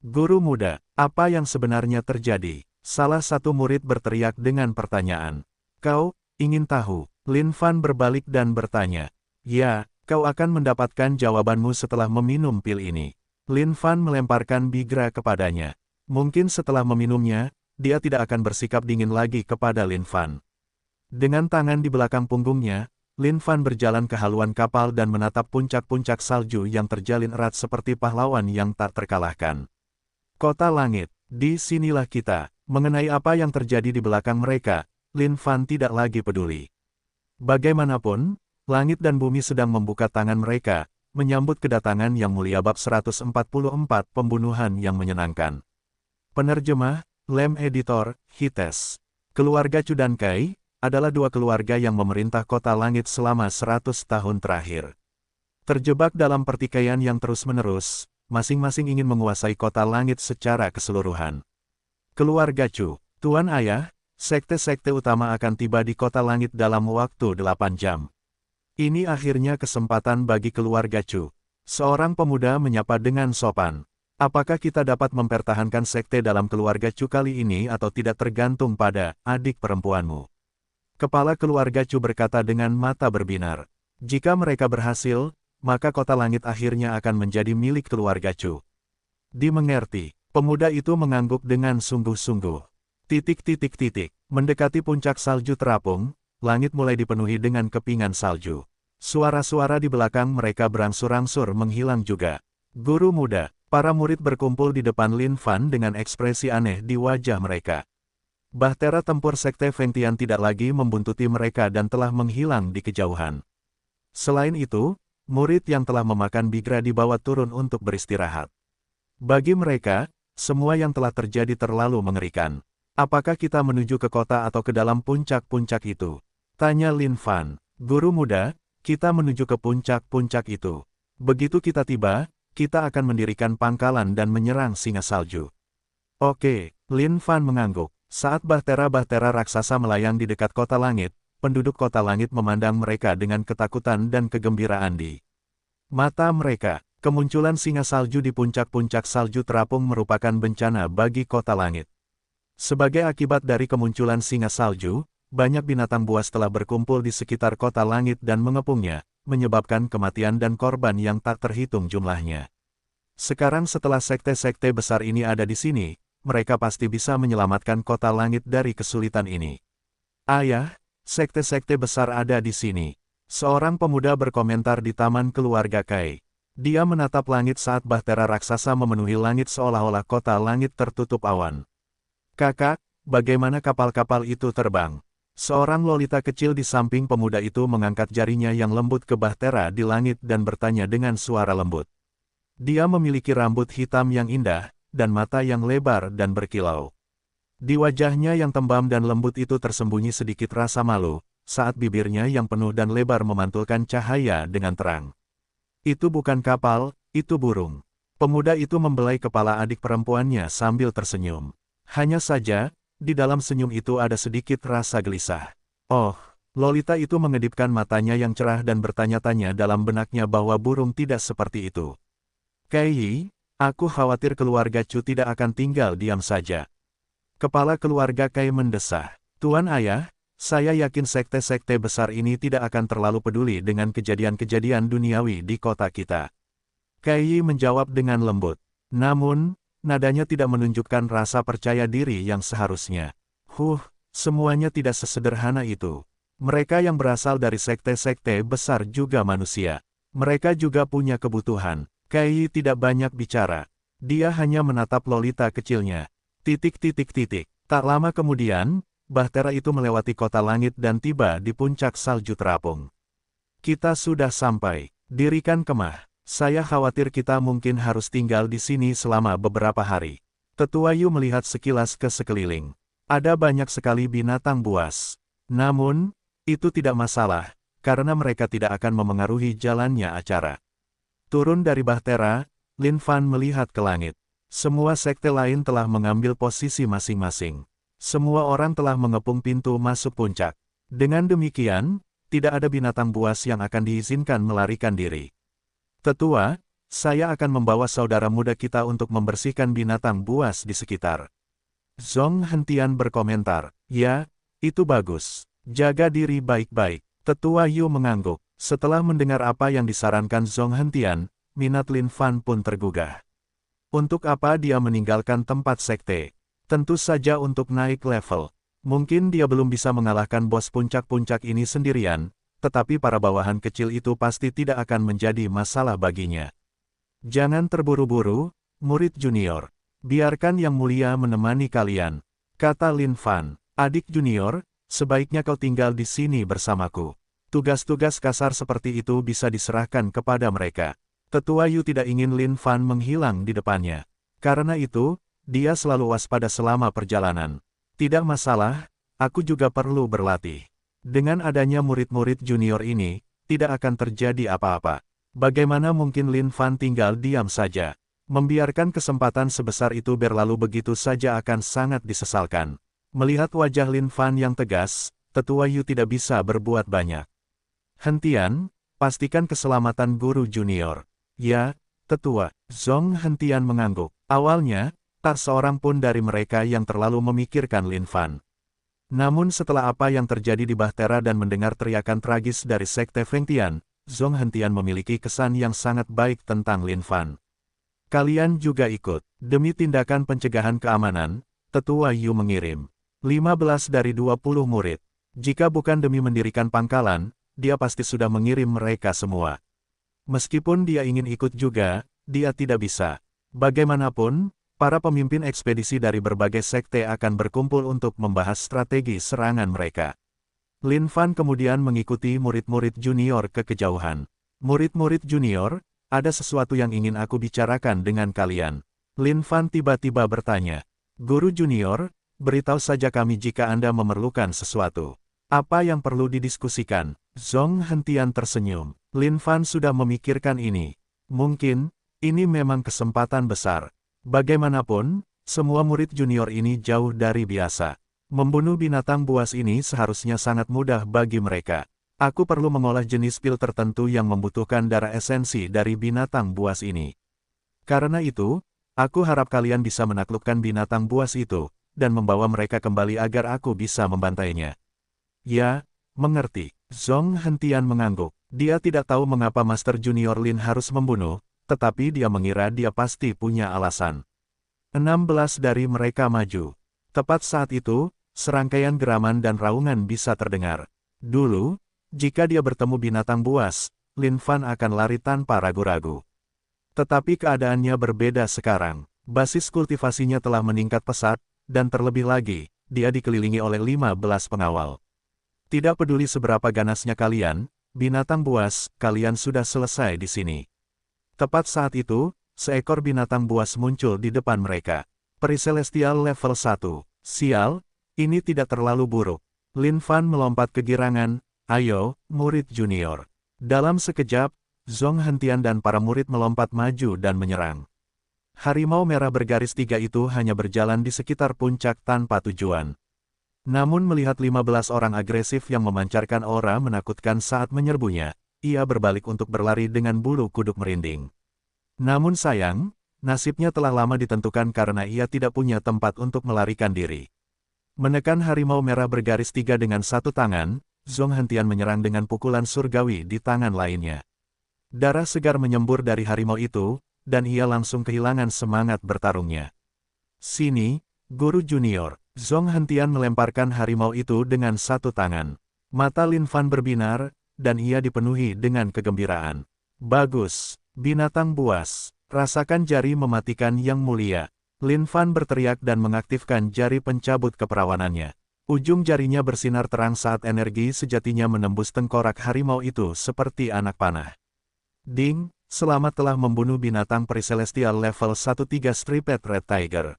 Guru muda, apa yang sebenarnya terjadi? Salah satu murid berteriak dengan pertanyaan. Kau, ingin tahu? Lin Fan berbalik dan bertanya. Ya, kau akan mendapatkan jawabanmu setelah meminum pil ini. Lin Fan melemparkan bigra kepadanya. Mungkin setelah meminumnya, dia tidak akan bersikap dingin lagi kepada Lin Fan. Dengan tangan di belakang punggungnya, Lin Fan berjalan ke haluan kapal dan menatap puncak-puncak salju yang terjalin erat seperti pahlawan yang tak terkalahkan. Kota langit, di sinilah kita. Mengenai apa yang terjadi di belakang mereka, Lin Fan tidak lagi peduli. Bagaimanapun, langit dan bumi sedang membuka tangan mereka, menyambut kedatangan Yang Mulia bab 144 pembunuhan yang menyenangkan. Penerjemah, Lem Editor, Hites. Keluarga Chu dan Kai adalah dua keluarga yang memerintah kota langit selama 100 tahun terakhir. Terjebak dalam pertikaian yang terus-menerus, masing-masing ingin menguasai kota langit secara keseluruhan. Keluarga Chu, Tuan Ayah, sekte-sekte utama akan tiba di kota langit dalam waktu 8 jam. Ini akhirnya kesempatan bagi keluarga Chu. Seorang pemuda menyapa dengan sopan. Apakah kita dapat mempertahankan sekte dalam keluarga Chu kali ini atau tidak tergantung pada adik perempuanmu? Kepala keluarga Chu berkata dengan mata berbinar. Jika mereka berhasil, maka kota langit akhirnya akan menjadi milik keluarga Chu. Dimengerti, pemuda itu mengangguk dengan sungguh-sungguh. Mendekati puncak salju terapung, langit mulai dipenuhi dengan kepingan salju. Suara-suara di belakang mereka berangsur-angsur menghilang juga. Guru muda. Para murid berkumpul di depan Lin Fan dengan ekspresi aneh di wajah mereka. Bahtera tempur sekte Fengtian tidak lagi membuntuti mereka dan telah menghilang di kejauhan. Selain itu, murid yang telah memakan bigra dibawa turun untuk beristirahat. Bagi mereka, semua yang telah terjadi terlalu mengerikan. Apakah kita menuju ke kota atau ke dalam puncak-puncak itu? Tanya Lin Fan. Guru muda, kita menuju ke puncak-puncak itu. Begitu kita tiba, kita akan mendirikan pangkalan dan menyerang singa salju. Oke, Lin Fan mengangguk. Saat bahtera-bahtera raksasa melayang di dekat kota langit, penduduk kota langit memandang mereka dengan ketakutan dan kegembiraan di mata mereka. Kemunculan singa salju di puncak-puncak salju terapung merupakan bencana bagi kota langit. Sebagai akibat dari kemunculan singa salju, banyak binatang buas telah berkumpul di sekitar kota langit dan mengepungnya, menyebabkan kematian dan korban yang tak terhitung jumlahnya. Sekarang setelah sekte-sekte besar ini ada di sini, mereka pasti bisa menyelamatkan kota langit dari kesulitan ini. Ayah, sekte-sekte besar ada di sini. Seorang pemuda berkomentar di taman keluarga Kai. Dia menatap langit saat bahtera raksasa memenuhi langit seolah-olah kota langit tertutup awan. Kakak, bagaimana kapal-kapal itu terbang? Seorang lolita kecil di samping pemuda itu mengangkat jarinya yang lembut ke bahtera di langit dan bertanya dengan suara lembut. Dia memiliki rambut hitam yang indah, dan mata yang lebar dan berkilau. Di wajahnya yang tembam dan lembut itu tersembunyi sedikit rasa malu, saat bibirnya yang penuh dan lebar memantulkan cahaya dengan terang. Itu bukan kapal, itu burung. Pemuda itu membelai kepala adik perempuannya sambil tersenyum. Hanya saja, di dalam senyum itu ada sedikit rasa gelisah. Oh, lolita itu mengedipkan matanya yang cerah dan bertanya-tanya dalam benaknya bahwa burung tidak seperti itu. Kai, aku khawatir keluarga Chu tidak akan tinggal diam saja. Kepala keluarga Kai mendesah. Tuan Ayah, saya yakin sekte-sekte besar ini tidak akan terlalu peduli dengan kejadian-kejadian duniawi di kota kita. Kai menjawab dengan lembut. Namun, nadanya tidak menunjukkan rasa percaya diri yang seharusnya. Semuanya tidak sesederhana itu. Mereka yang berasal dari sekte-sekte besar juga manusia. Mereka juga punya kebutuhan. Kai tidak banyak bicara. Dia hanya menatap lolita kecilnya. Tak lama kemudian, bahtera itu melewati kota langit dan tiba di puncak salju terapung. Kita sudah sampai. Dirikan kemah. Saya khawatir kita mungkin harus tinggal di sini selama beberapa hari. Tetua Yu melihat sekilas ke sekeliling. Ada banyak sekali binatang buas. Namun, itu tidak masalah, karena mereka tidak akan memengaruhi jalannya acara. Turun dari bahtera, Lin Fan melihat ke langit. Semua sekte lain telah mengambil posisi masing-masing. Semua orang telah mengepung pintu masuk puncak. Dengan demikian, tidak ada binatang buas yang akan diizinkan melarikan diri. Tetua, saya akan membawa saudara muda kita untuk membersihkan binatang buas di sekitar. Zhong Hentian berkomentar, ya, itu bagus. Jaga diri baik-baik. Tetua Yu mengangguk. Setelah mendengar apa yang disarankan Zhong Hentian, minat Lin Fan pun tergugah. Untuk apa dia meninggalkan tempat sekte? Tentu saja untuk naik level. Mungkin dia belum bisa mengalahkan bos puncak-puncak ini sendirian, tetapi para bawahan kecil itu pasti tidak akan menjadi masalah baginya. Jangan terburu-buru, murid junior. Biarkan Yang Mulia menemani kalian, kata Lin Fan. Adik junior, sebaiknya kau tinggal di sini bersamaku. Tugas-tugas kasar seperti itu bisa diserahkan kepada mereka. Tetua Yu tidak ingin Lin Fan menghilang di depannya. Karena itu, dia selalu waspada selama perjalanan. Tidak masalah, aku juga perlu berlatih. Dengan adanya murid-murid junior ini, tidak akan terjadi apa-apa. Bagaimana mungkin Lin Fan tinggal diam saja? Membiarkan kesempatan sebesar itu berlalu begitu saja akan sangat disesalkan. Melihat wajah Lin Fan yang tegas, Tetua Yu tidak bisa berbuat banyak. Hentian, pastikan keselamatan guru junior. Ya, Tetua. Zhong Hentian mengangguk. Awalnya, tak seorang pun dari mereka yang terlalu memikirkan Lin Fan. Namun setelah apa yang terjadi di Bahtera dan mendengar teriakan tragis dari Sekte Feng Tian, Zhong Hentian memiliki kesan yang sangat baik tentang Lin Fan. Kalian juga ikut. Demi tindakan pencegahan keamanan, Tetua Yu mengirim 15 dari 20 murid. Jika bukan demi mendirikan pangkalan, dia pasti sudah mengirim mereka semua. Meskipun dia ingin ikut juga, dia tidak bisa. Bagaimanapun, para pemimpin ekspedisi dari berbagai sekte akan berkumpul untuk membahas strategi serangan mereka. Lin Fan kemudian mengikuti murid-murid junior ke kejauhan. Murid-murid junior, ada sesuatu yang ingin aku bicarakan dengan kalian. Lin Fan tiba-tiba bertanya. Guru junior, beritahu saja kami jika Anda memerlukan sesuatu. Apa yang perlu didiskusikan? Zhong Hentian tersenyum. Lin Fan sudah memikirkan ini. Mungkin, ini memang kesempatan besar. Bagaimanapun, semua murid junior ini jauh dari biasa. Membunuh binatang buas ini seharusnya sangat mudah bagi mereka. Aku perlu mengolah jenis pil tertentu yang membutuhkan darah esensi dari binatang buas ini. Karena itu, aku harap kalian bisa menaklukkan binatang buas itu, dan membawa mereka kembali agar aku bisa membantainya. Ya, mengerti. Zhong Hentian mengangguk. Dia tidak tahu mengapa Master Junior Lin harus membunuh, tetapi dia mengira dia pasti punya alasan. 16 dari mereka maju. Tepat saat itu, serangkaian geraman dan raungan bisa terdengar. Dulu, jika dia bertemu binatang buas, Lin Fan akan lari tanpa ragu-ragu. Tetapi keadaannya berbeda sekarang. Basis kultivasinya telah meningkat pesat, dan terlebih lagi, dia dikelilingi oleh 15 pengawal. Tidak peduli seberapa ganasnya kalian, binatang buas, kalian sudah selesai di sini. Tepat saat itu, seekor binatang buas muncul di depan mereka. Peri Celestial level 1. Sial, ini tidak terlalu buruk. Lin Fan melompat kegirangan, ayo, murid junior. Dalam sekejap, Zhong Hentian dan para murid melompat maju dan menyerang. Harimau merah bergaris 3 itu hanya berjalan di sekitar puncak tanpa tujuan. Namun melihat 15 orang agresif yang memancarkan aura menakutkan saat menyerbunya, ia berbalik untuk berlari dengan bulu kuduk merinding. Namun sayang, nasibnya telah lama ditentukan karena ia tidak punya tempat untuk melarikan diri. Menekan harimau merah bergaris 3 dengan satu tangan, Zhong Hentian menyerang dengan pukulan surgawi di tangan lainnya. Darah segar menyembur dari harimau itu, dan ia langsung kehilangan semangat bertarungnya. Sini, guru junior. Zhong Hentian melemparkan harimau itu dengan satu tangan. Mata Lin Fan berbinar, dan ia dipenuhi dengan kegembiraan. Bagus, binatang buas. Rasakan jari mematikan Yang Mulia. Lin Fan berteriak dan mengaktifkan jari pencabut keperawanannya. Ujung jarinya bersinar terang saat energi sejatinya menembus tengkorak harimau itu seperti anak panah. Ding, selamat telah membunuh binatang peri celestial level 13 Striped Red Tiger.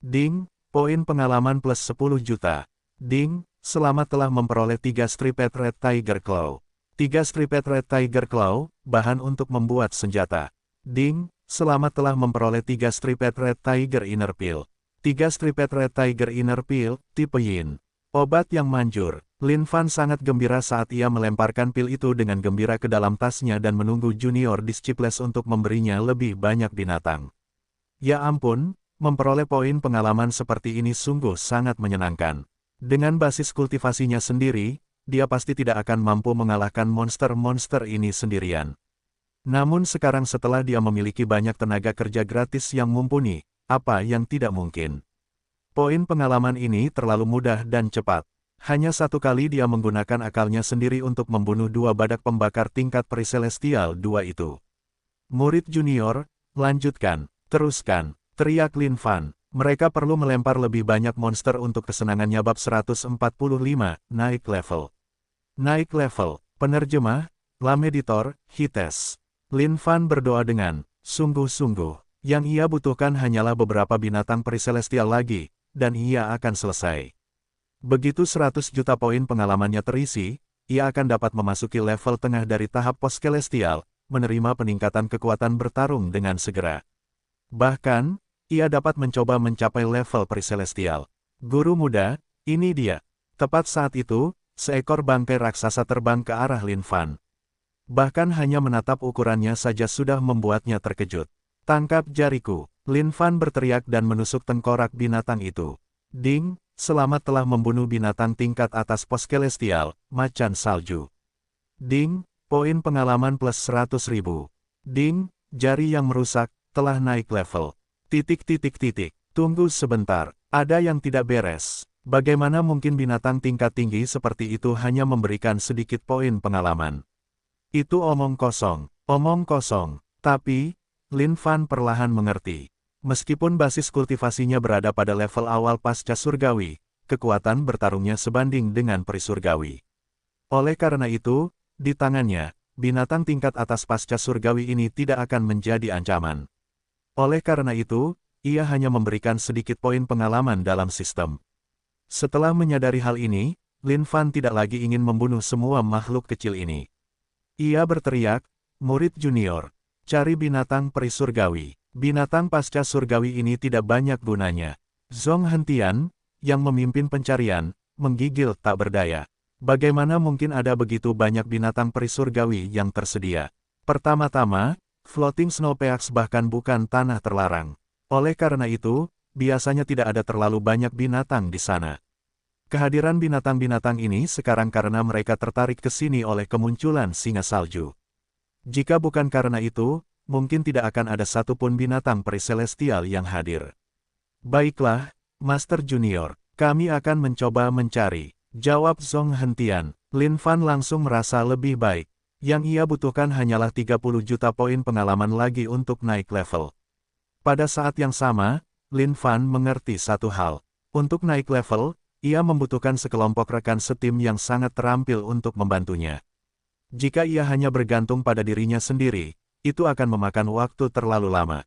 Ding, poin pengalaman plus 10 juta. Ding, selamat telah memperoleh 3 Striped Red Tiger Claw. 3 Striped Red Tiger Claw, bahan untuk membuat senjata. Ding, Selamat telah memperoleh 3 Striped Red Tiger Inner Peel. 3 Striped Red Tiger Inner Peel, tipe Yin. Obat yang manjur. Lin Fan sangat gembira saat ia melemparkan pil itu dengan gembira ke dalam tasnya dan menunggu Junior Disciples untuk memberinya lebih banyak binatang. Ya ampun, memperoleh poin pengalaman seperti ini sungguh sangat menyenangkan. Dengan basis kultivasinya sendiri, dia pasti tidak akan mampu mengalahkan monster-monster ini sendirian. Namun sekarang setelah dia memiliki banyak tenaga kerja gratis yang mumpuni, apa yang tidak mungkin? Poin pengalaman ini terlalu mudah dan cepat. Hanya satu kali dia menggunakan akalnya sendiri untuk membunuh 2 badak pembakar tingkat Pericelestial 2 itu. Murid junior, lanjutkan, teruskan, teriak Lin Fan. Mereka perlu melempar lebih banyak monster untuk kesenangannya bab 145, naik level. Naik level, penerjemah, Lam Editor, Hites. Lin Fan berdoa dengan sungguh-sungguh. Yang ia butuhkan hanyalah beberapa binatang Pericelestial lagi, dan ia akan selesai. Begitu 100 juta poin pengalamannya terisi, ia akan dapat memasuki level tengah dari tahap post-celestial, menerima peningkatan kekuatan bertarung dengan segera. Bahkan, ia dapat mencoba mencapai level Pericelestial. Guru muda, ini dia. Tepat saat itu, seekor bangkai raksasa terbang ke arah Lin Fan. Bahkan hanya menatap ukurannya saja sudah membuatnya terkejut. Tangkap jariku, Lin Fan berteriak dan menusuk tengkorak binatang itu. Ding! Selamat telah membunuh binatang tingkat atas post-celestial, macan salju. Ding, poin pengalaman plus 100.000. Ding, jari yang merusak, telah naik level. Tunggu sebentar, ada yang tidak beres. Bagaimana mungkin binatang tingkat tinggi seperti itu hanya memberikan sedikit poin pengalaman? Itu omong kosong. Tapi, Lin Fan perlahan mengerti. Meskipun basis kultivasinya berada pada level awal pasca surgawi, kekuatan bertarungnya sebanding dengan perisurgawi. Oleh karena itu, di tangannya, binatang tingkat atas pasca surgawi ini tidak akan menjadi ancaman. Oleh karena itu, ia hanya memberikan sedikit poin pengalaman dalam sistem. Setelah menyadari hal ini, Lin Fan tidak lagi ingin membunuh semua makhluk kecil ini. Ia berteriak, murid junior, cari binatang perisurgawi. Binatang pasca surgawi ini tidak banyak gunanya. Zhong Hentian, yang memimpin pencarian, menggigil tak berdaya. Bagaimana mungkin ada begitu banyak binatang perisurgawi yang tersedia? Pertama-tama, floating snowpeaks bahkan bukan tanah terlarang. Oleh karena itu, biasanya tidak ada terlalu banyak binatang di sana. Kehadiran binatang-binatang ini sekarang karena mereka tertarik ke sini oleh kemunculan singa salju. Jika bukan karena itu, mungkin tidak akan ada satupun binatang pericelestial yang hadir. Baiklah, Master Junior, kami akan mencoba mencari, jawab Zhong Hentian. Lin Fan langsung merasa lebih baik. Yang ia butuhkan hanyalah 30 juta poin pengalaman lagi untuk naik level. Pada saat yang sama, Lin Fan mengerti satu hal. Untuk naik level, ia membutuhkan sekelompok rekan setim yang sangat terampil untuk membantunya. Jika ia hanya bergantung pada dirinya sendiri, itu akan memakan waktu terlalu lama.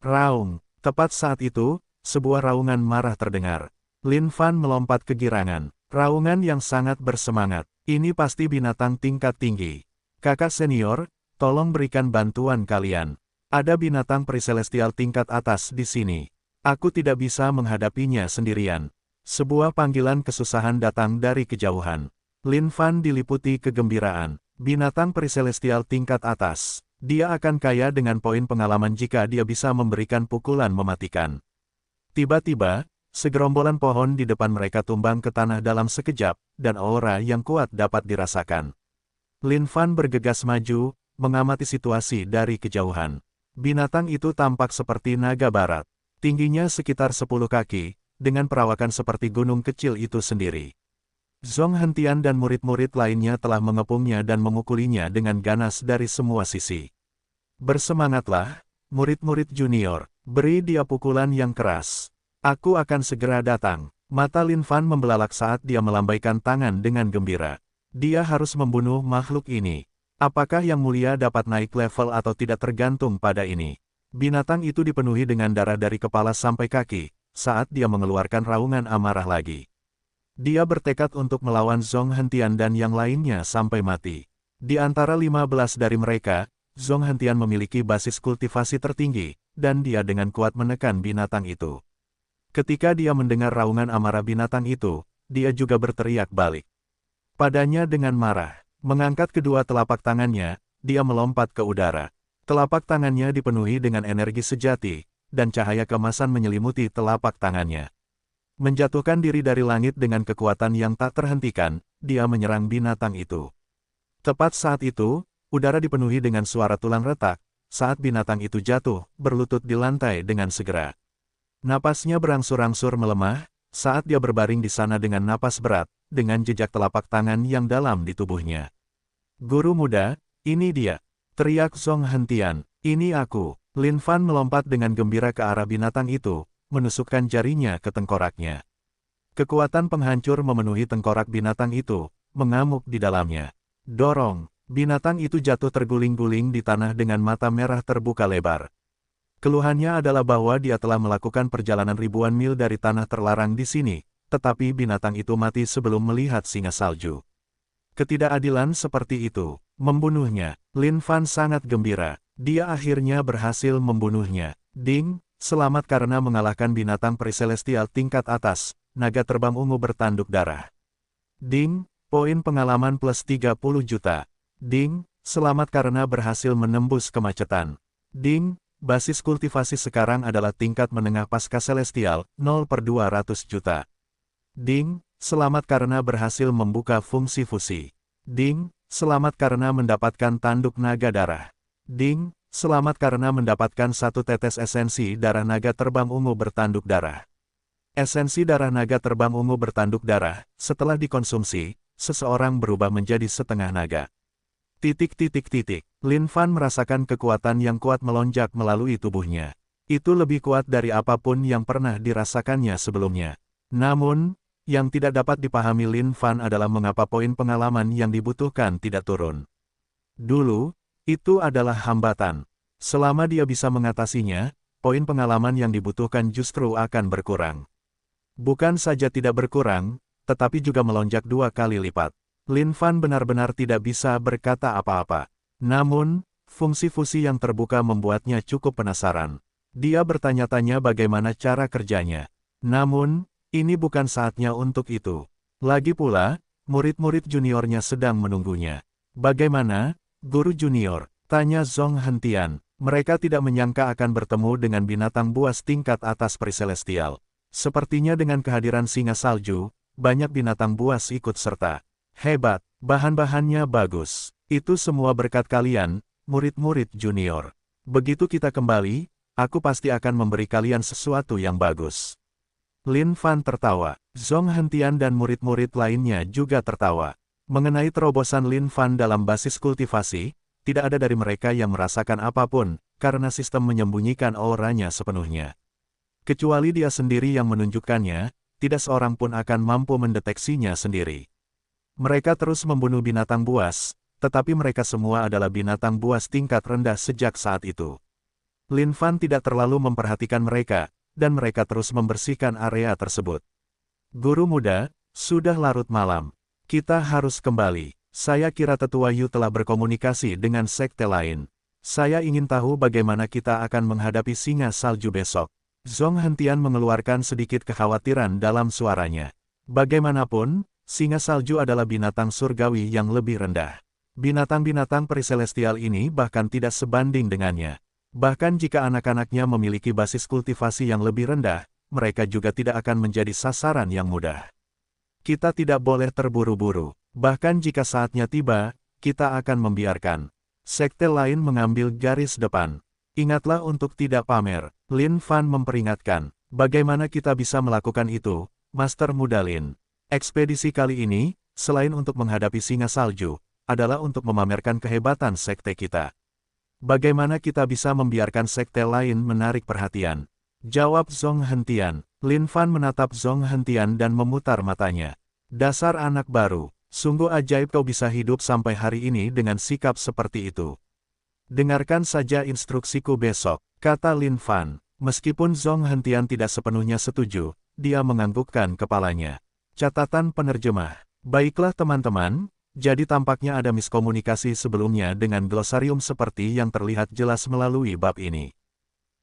Raung, tepat saat itu, sebuah raungan marah terdengar. Lin Fan melompat kegirangan. Raungan yang sangat bersemangat. Ini pasti binatang tingkat tinggi. Kakak senior, tolong berikan bantuan kalian. Ada binatang pericelestial tingkat atas di sini. Aku tidak bisa menghadapinya sendirian. Sebuah panggilan kesusahan datang dari kejauhan. Lin Fan diliputi kegembiraan. Binatang pericelestial tingkat atas. Dia akan kaya dengan poin pengalaman jika dia bisa memberikan pukulan mematikan. Tiba-tiba, segerombolan pohon di depan mereka tumbang ke tanah dalam sekejap, dan aura yang kuat dapat dirasakan. Lin Fan bergegas maju, mengamati situasi dari kejauhan. Binatang itu tampak seperti naga barat. Tingginya sekitar 10 kaki, dengan perawakan seperti gunung kecil itu sendiri. Zhong Hentian dan murid-murid lainnya telah mengepungnya dan memukulinya dengan ganas dari semua sisi. Bersemangatlah, murid-murid junior, beri dia pukulan yang keras. Aku akan segera datang. Mata Lin Fan membelalak saat dia melambaikan tangan dengan gembira. Dia harus membunuh makhluk ini. Apakah yang mulia dapat naik level atau tidak tergantung pada ini. Binatang itu dipenuhi dengan darah dari kepala sampai kaki, saat dia mengeluarkan raungan amarah lagi. Dia bertekad untuk melawan Zhong Hentian dan yang lainnya sampai mati. Di antara 15 dari mereka, Zhong Hentian memiliki basis kultivasi tertinggi, dan dia dengan kuat menekan binatang itu. Ketika dia mendengar raungan amarah binatang itu, dia juga berteriak balik. Padanya dengan marah, mengangkat kedua telapak tangannya, dia melompat ke udara. Telapak tangannya dipenuhi dengan energi sejati, dan cahaya keemasan menyelimuti telapak tangannya. Menjatuhkan diri dari langit dengan kekuatan yang tak terhentikan, dia menyerang binatang itu. Tepat saat itu, udara dipenuhi dengan suara tulang retak, saat binatang itu jatuh, berlutut di lantai dengan segera. Napasnya berangsur-angsur melemah, saat dia berbaring di sana dengan napas berat, dengan jejak telapak tangan yang dalam di tubuhnya. Guru muda, ini dia, teriak Zhong Hentian, ini aku. Lin Fan melompat dengan gembira ke arah binatang itu, menusukkan jarinya ke tengkoraknya. Kekuatan penghancur memenuhi tengkorak binatang itu, mengamuk di dalamnya. Dorong, binatang itu jatuh terguling-guling di tanah dengan mata merah terbuka lebar. Keluhannya adalah bahwa dia telah melakukan perjalanan ribuan mil dari tanah terlarang di sini, tetapi binatang itu mati sebelum melihat singa salju. Ketidakadilan seperti itu, membunuhnya. Lin Fan sangat gembira, dia akhirnya berhasil membunuhnya. Ding, selamat karena mengalahkan binatang periselestial tingkat atas, naga terbang ungu bertanduk darah. Ding, poin pengalaman plus 30 juta. Ding, selamat karena berhasil menembus kemacetan. Ding, basis kultivasi sekarang adalah tingkat menengah pasca celestial, 0/200 juta. Ding, selamat karena berhasil membuka fungsi fusi. Ding, selamat karena mendapatkan tanduk naga darah. Ding, selamat karena mendapatkan satu tetes esensi darah naga terbang ungu bertanduk darah. Esensi darah naga terbang ungu bertanduk darah, setelah dikonsumsi, seseorang berubah menjadi setengah naga. Lin Fan merasakan kekuatan yang kuat melonjak melalui tubuhnya. Itu lebih kuat dari apapun yang pernah dirasakannya sebelumnya. Namun, yang tidak dapat dipahami Lin Fan adalah mengapa poin pengalaman yang dibutuhkan tidak turun. Dulu, itu adalah hambatan. Selama dia bisa mengatasinya, poin pengalaman yang dibutuhkan justru akan berkurang. Bukan saja tidak berkurang, tetapi juga melonjak 2 kali lipat. Lin Fan benar-benar tidak bisa berkata apa-apa. Namun, fungsi fusi yang terbuka membuatnya cukup penasaran. Dia bertanya-tanya bagaimana cara kerjanya. Namun, ini bukan saatnya untuk itu. Lagi pula, murid-murid juniornya sedang menunggunya. Bagaimana, guru junior? Tanya Zhong Hentian. Mereka tidak menyangka akan bertemu dengan binatang buas tingkat atas periselestial. Sepertinya dengan kehadiran singa salju, banyak binatang buas ikut serta. Hebat, bahan-bahannya bagus. Itu semua berkat kalian, murid-murid junior. Begitu kita kembali, aku pasti akan memberi kalian sesuatu yang bagus. Lin Fan tertawa. Zhong Hentian dan murid-murid lainnya juga tertawa. Mengenai terobosan Lin Fan dalam basis kultivasi, tidak ada dari mereka yang merasakan apapun, karena sistem menyembunyikan auranya sepenuhnya. Kecuali dia sendiri yang menunjukkannya, tidak seorang pun akan mampu mendeteksinya sendiri. Mereka terus membunuh binatang buas, tetapi mereka semua adalah binatang buas tingkat rendah sejak saat itu. Lin Fan tidak terlalu memperhatikan mereka, dan mereka terus membersihkan area tersebut. Guru muda, sudah larut malam. Kita harus kembali. Saya kira Tetua Yu telah berkomunikasi dengan sekte lain. Saya ingin tahu bagaimana kita akan menghadapi singa salju besok. Zhong Hentian mengeluarkan sedikit kekhawatiran dalam suaranya. Bagaimanapun, singa salju adalah binatang surgawi yang lebih rendah. Binatang-binatang periselestial ini bahkan tidak sebanding dengannya. Bahkan jika anak-anaknya memiliki basis kultivasi yang lebih rendah, mereka juga tidak akan menjadi sasaran yang mudah. Kita tidak boleh terburu-buru. Bahkan jika saatnya tiba, kita akan membiarkan sekte lain mengambil garis depan. Ingatlah untuk tidak pamer. Lin Fan memperingatkan. Bagaimana kita bisa melakukan itu, Master Muda Lin? Ekspedisi kali ini, selain untuk menghadapi singa salju, adalah untuk memamerkan kehebatan sekte kita. Bagaimana kita bisa membiarkan sekte lain menarik perhatian? Jawab Zhong Hentian. Lin Fan menatap Zhong Hentian dan memutar matanya. Dasar anak baru, sungguh ajaib kau bisa hidup sampai hari ini dengan sikap seperti itu. Dengarkan saja instruksiku besok, kata Lin Fan. Meskipun Zhong Hentian tidak sepenuhnya setuju, dia menganggukkan kepalanya. Catatan penerjemah. Baiklah teman-teman, Jadi tampaknya ada miskomunikasi sebelumnya dengan glosarium seperti yang terlihat jelas melalui bab ini.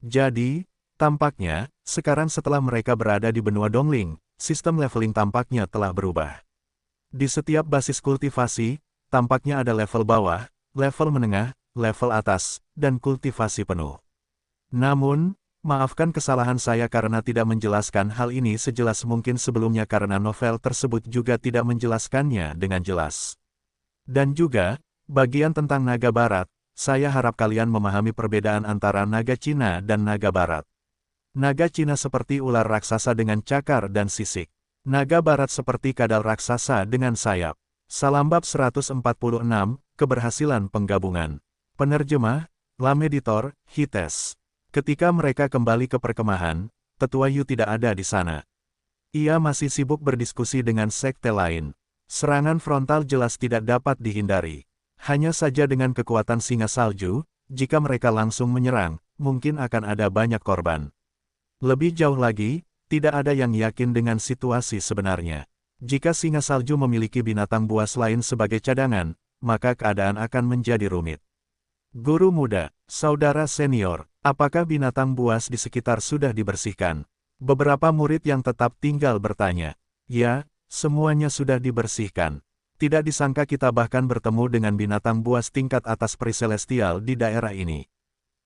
Jadi, tampaknya, sekarang setelah mereka berada di benua Dongling, sistem leveling tampaknya telah berubah. Di setiap basis kultivasi, tampaknya ada level bawah, level menengah, level atas, dan kultivasi penuh. Namun, maafkan kesalahan saya karena tidak menjelaskan hal ini sejelas mungkin sebelumnya karena novel tersebut juga tidak menjelaskannya dengan jelas. Dan juga, bagian tentang naga barat, saya harap kalian memahami perbedaan antara naga Cina dan naga barat. Naga Cina seperti ular raksasa dengan cakar dan sisik. Naga barat seperti kadal raksasa dengan sayap. Salam bab 146, Keberhasilan Penggabungan. Penerjemah, Lam Editor, Hites. Ketika mereka kembali ke perkemahan, Tetua Yu tidak ada di sana. Ia masih sibuk berdiskusi dengan sekte lain. Serangan frontal jelas tidak dapat dihindari. Hanya saja dengan kekuatan singa salju, jika mereka langsung menyerang, mungkin akan ada banyak korban. Lebih jauh lagi, tidak ada yang yakin dengan situasi sebenarnya. Jika singa salju memiliki binatang buas lain sebagai cadangan, maka keadaan akan menjadi rumit. Guru muda, saudara senior, apakah binatang buas di sekitar sudah dibersihkan? Beberapa murid yang tetap tinggal bertanya. Ya, semuanya sudah dibersihkan. Tidak disangka kita bahkan bertemu dengan binatang buas tingkat atas periselestial di daerah ini.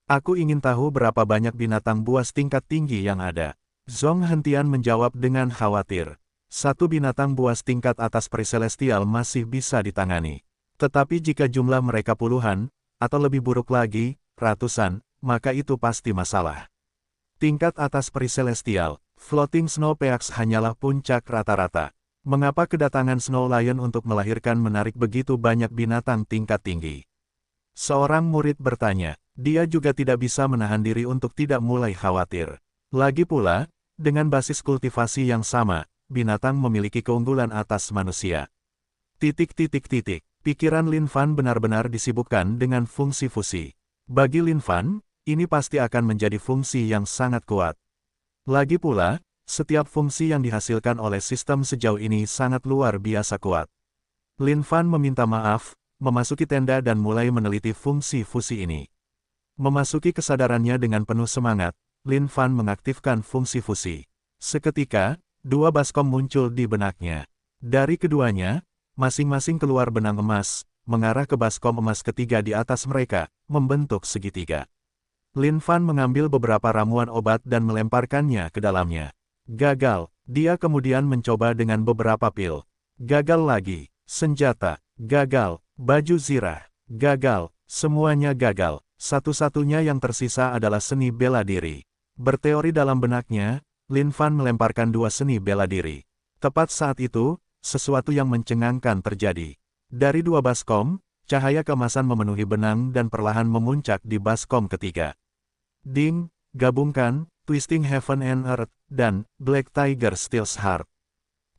Aku ingin tahu berapa banyak binatang buas tingkat tinggi yang ada. Zhong Hentian menjawab dengan khawatir. Satu binatang buas tingkat atas periselestial masih bisa ditangani. Tetapi jika jumlah mereka puluhan, atau lebih buruk lagi, ratusan, maka itu pasti masalah. Tingkat atas periselestial, Floating Snow Peaks hanyalah puncak rata-rata. Mengapa kedatangan Snow Lion untuk melahirkan menarik begitu banyak binatang tingkat tinggi? Seorang murid bertanya, dia juga tidak bisa menahan diri untuk tidak mulai khawatir. Lagi pula, dengan basis kultivasi yang sama, binatang memiliki keunggulan atas manusia. Pikiran Lin Fan benar-benar disibukkan dengan fungsi fusi. Bagi Lin Fan, ini pasti akan menjadi fungsi yang sangat kuat. Lagi pula, setiap fungsi yang dihasilkan oleh sistem sejauh ini sangat luar biasa kuat. Lin Fan meminta maaf, memasuki tenda dan mulai meneliti fungsi fusi ini. Memasuki kesadarannya dengan penuh semangat, Lin Fan mengaktifkan fungsi fusi. Seketika, dua baskom muncul di benaknya. Dari keduanya, masing-masing keluar benang emas, mengarah ke baskom emas ketiga di atas mereka, membentuk segitiga. Lin Fan mengambil beberapa ramuan obat dan melemparkannya ke dalamnya. Gagal, dia kemudian mencoba dengan beberapa pil. Gagal lagi, senjata, gagal, baju zirah, gagal, semuanya gagal. Satu-satunya yang tersisa adalah seni bela diri. Berteori dalam benaknya, Lin Fan melemparkan dua seni bela diri. Tepat saat itu, sesuatu yang mencengangkan terjadi. Dari dua baskom, cahaya keemasan memenuhi benang dan perlahan memuncak di baskom ketiga. Ding, gabungkan, Twisting Heaven and Earth, dan Black Tiger Steel's Heart.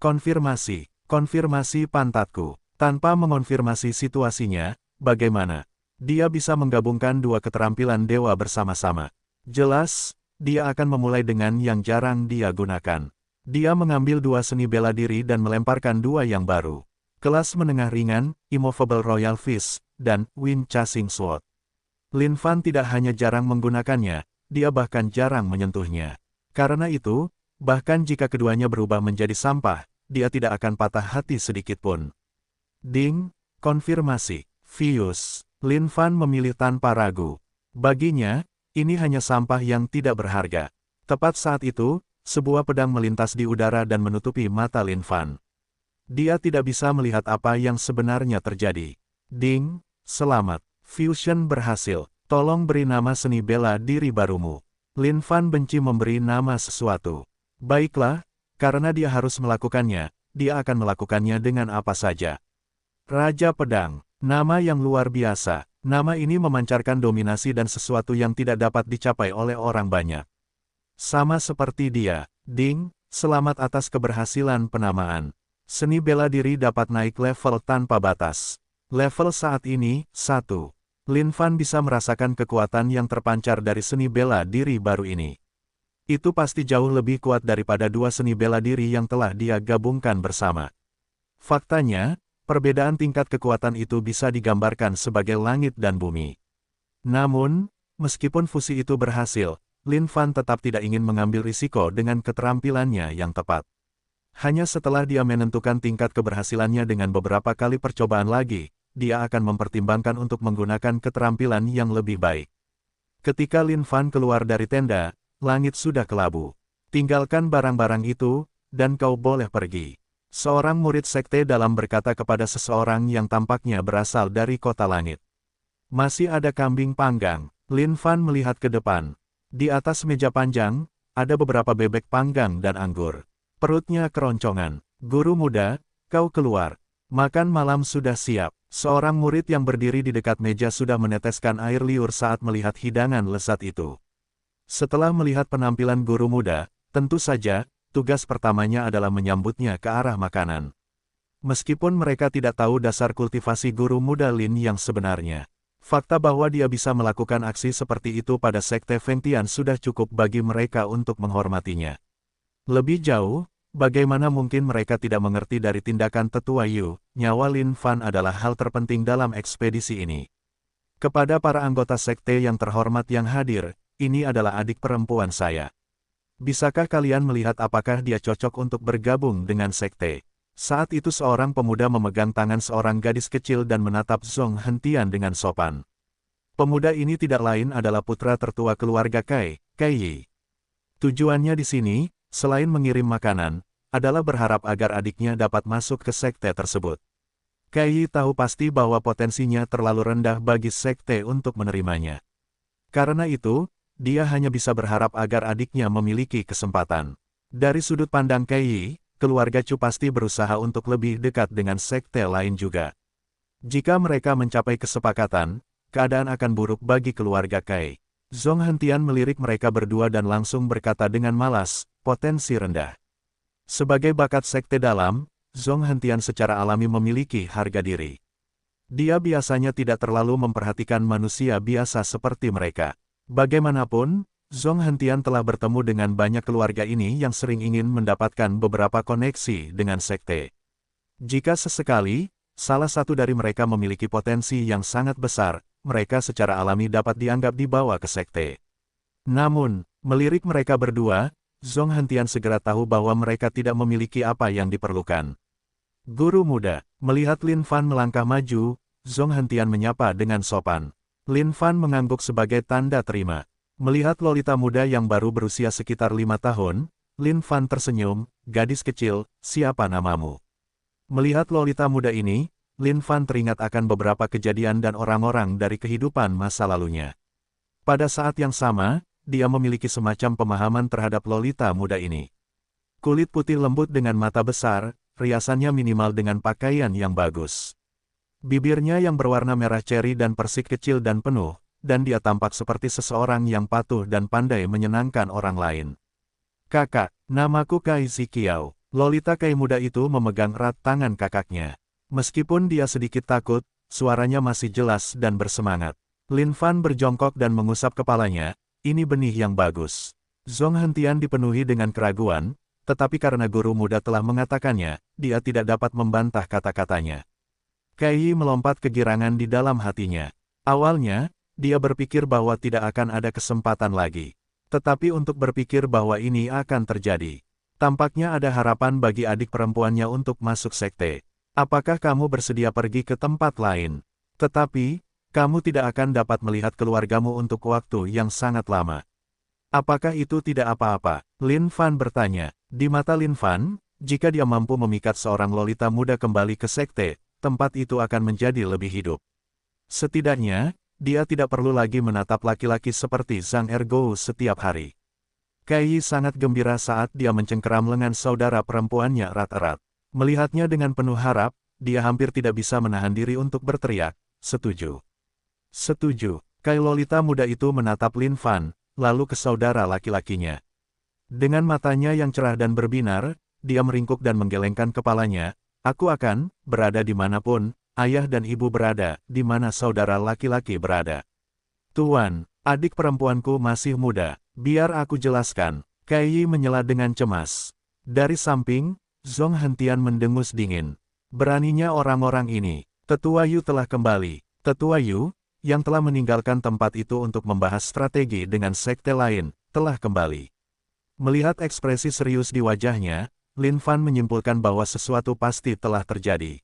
Konfirmasi pantatku. Tanpa mengonfirmasi situasinya, bagaimana? Dia bisa menggabungkan dua keterampilan dewa bersama-sama. Jelas, dia akan memulai dengan yang jarang dia gunakan. Dia mengambil dua seni bela diri dan melemparkan dua yang baru. Kelas menengah ringan, Immovable Royal Fist, dan Wind Chasing Sword. Lin Fan tidak hanya jarang menggunakannya, dia bahkan jarang menyentuhnya. Karena itu, bahkan jika keduanya berubah menjadi sampah, dia tidak akan patah hati sedikitpun. Ding, konfirmasi, Fuse. Lin Fan memilih tanpa ragu. Baginya, ini hanya sampah yang tidak berharga. Tepat saat itu, sebuah pedang melintas di udara dan menutupi mata Lin Fan. Dia tidak bisa melihat apa yang sebenarnya terjadi. Ding, selamat. Fusion berhasil. Tolong beri nama seni bela diri barumu. Lin Fan benci memberi nama sesuatu. Baiklah, karena dia harus melakukannya, dia akan melakukannya dengan apa saja. Raja Pedang, nama yang luar biasa. Nama ini memancarkan dominasi dan sesuatu yang tidak dapat dicapai oleh orang banyak. Sama seperti dia, Ding, selamat atas keberhasilan penamaan. Seni bela diri dapat naik level tanpa batas. Level saat ini, 1. Lin Fan bisa merasakan kekuatan yang terpancar dari seni bela diri baru ini. Itu pasti jauh lebih kuat daripada dua seni bela diri yang telah dia gabungkan bersama. Faktanya, Perbedaan tingkat kekuatan itu bisa digambarkan sebagai langit dan bumi. Namun, meskipun fusi itu berhasil, Lin Fan tetap tidak ingin mengambil risiko dengan keterampilannya yang tepat. Hanya setelah dia menentukan tingkat keberhasilannya dengan beberapa kali percobaan lagi, dia akan mempertimbangkan untuk menggunakan keterampilan yang lebih baik. Ketika Lin Fan keluar dari tenda, langit sudah kelabu. Tinggalkan barang-barang itu, dan kau boleh pergi. Seorang murid sekte dalam berkata kepada seseorang yang tampaknya berasal dari kota langit. Masih ada kambing panggang. Lin Fan melihat ke depan. Di atas meja panjang, ada beberapa bebek panggang dan anggur. Perutnya keroncongan. Guru muda, kau keluar. Makan malam sudah siap. Seorang murid yang berdiri di dekat meja sudah meneteskan air liur saat melihat hidangan lezat itu. Setelah melihat penampilan guru muda, tentu saja, tugas pertamanya adalah menyambutnya ke arah makanan. Meskipun mereka tidak tahu dasar kultivasi guru muda Lin yang sebenarnya. Fakta bahwa dia bisa melakukan aksi seperti itu pada sekte Feng Tian sudah cukup bagi mereka untuk menghormatinya. Lebih jauh, bagaimana mungkin mereka tidak mengerti dari tindakan tetua Yu, nyawa Lin Fan adalah hal terpenting dalam ekspedisi ini. Kepada para anggota sekte yang terhormat yang hadir, ini adalah adik perempuan saya. Bisakah kalian melihat apakah dia cocok untuk bergabung dengan sekte? Saat itu seorang pemuda memegang tangan seorang gadis kecil dan menatap Zhong Hentian dengan sopan. Pemuda ini tidak lain adalah putra tertua keluarga Kai Yi. Tujuannya di sini, selain mengirim makanan, adalah berharap agar adiknya dapat masuk ke sekte tersebut. Kai Yi tahu pasti bahwa potensinya terlalu rendah bagi sekte untuk menerimanya. Karena itu, dia hanya bisa berharap agar adiknya memiliki kesempatan. Dari sudut pandang Kai Yi, keluarga Chu pasti berusaha untuk lebih dekat dengan sekte lain juga. Jika mereka mencapai kesepakatan, keadaan akan buruk bagi keluarga Kai. Zhong Hentian melirik mereka berdua dan langsung berkata dengan malas, potensi rendah. Sebagai bakat sekte dalam, Zhong Hentian secara alami memiliki harga diri. Dia biasanya tidak terlalu memperhatikan manusia biasa seperti mereka. Bagaimanapun, Zhong Hentian telah bertemu dengan banyak keluarga ini yang sering ingin mendapatkan beberapa koneksi dengan sekte. Jika sesekali, salah satu dari mereka memiliki potensi yang sangat besar, mereka secara alami dapat dianggap dibawa ke sekte. Namun, melirik mereka berdua, Zhong Hentian segera tahu bahwa mereka tidak memiliki apa yang diperlukan. Guru muda, melihat Lin Fan melangkah maju, Zhong Hentian menyapa dengan sopan. Lin Fan mengangguk sebagai tanda terima. Melihat lolita muda yang baru berusia sekitar 5 tahun, Lin Fan tersenyum, gadis kecil, siapa namamu? Melihat lolita muda ini, Lin Fan teringat akan beberapa kejadian dan orang-orang dari kehidupan masa lalunya. Pada saat yang sama, dia memiliki semacam pemahaman terhadap lolita muda ini. Kulit putih lembut dengan mata besar, riasannya minimal dengan pakaian yang bagus. Bibirnya yang berwarna merah ceri dan persik kecil dan penuh, dan dia tampak seperti seseorang yang patuh dan pandai menyenangkan orang lain. Kakak, namaku Kai Ziqiao. Lolita Kai muda itu memegang erat tangan kakaknya. Meskipun dia sedikit takut, suaranya masih jelas dan bersemangat. Lin Fan berjongkok dan mengusap kepalanya, ini benih yang bagus. Zhong Hentian dipenuhi dengan keraguan, tetapi karena guru muda telah mengatakannya, dia tidak dapat membantah kata-katanya. Kai Yi melompat kegirangan di dalam hatinya. Awalnya, dia berpikir bahwa tidak akan ada kesempatan lagi. Tetapi untuk berpikir bahwa ini akan terjadi. Tampaknya ada harapan bagi adik perempuannya untuk masuk sekte. Apakah kamu bersedia pergi ke tempat lain? Tetapi, kamu tidak akan dapat melihat keluargamu untuk waktu yang sangat lama. Apakah itu tidak apa-apa? Lin Fan bertanya. Di mata Lin Fan, jika dia mampu memikat seorang lolita muda kembali ke sekte, tempat itu akan menjadi lebih hidup. Setidaknya, dia tidak perlu lagi menatap laki-laki seperti Zhang Ergo setiap hari. Kai Yi sangat gembira saat dia mencengkeram lengan saudara perempuannya erat-erat. Melihatnya dengan penuh harap, dia hampir tidak bisa menahan diri untuk berteriak, setuju. Setuju. Kai lolita muda itu menatap Lin Fan, lalu ke saudara laki-lakinya. Dengan matanya yang cerah dan berbinar, dia meringkuk dan menggelengkan kepalanya, aku akan berada dimanapun ayah dan ibu berada, di mana saudara laki-laki berada. Tuan, adik perempuanku masih muda, biar aku jelaskan. Kai Yi menyela dengan cemas. Dari samping, Zhong Hentian mendengus dingin. Beraninya orang-orang ini. Tetua Yu telah kembali. Tetua Yu, yang telah meninggalkan tempat itu untuk membahas strategi dengan sekte lain, telah kembali. Melihat ekspresi serius di wajahnya, Lin Fan menyimpulkan bahwa sesuatu pasti telah terjadi.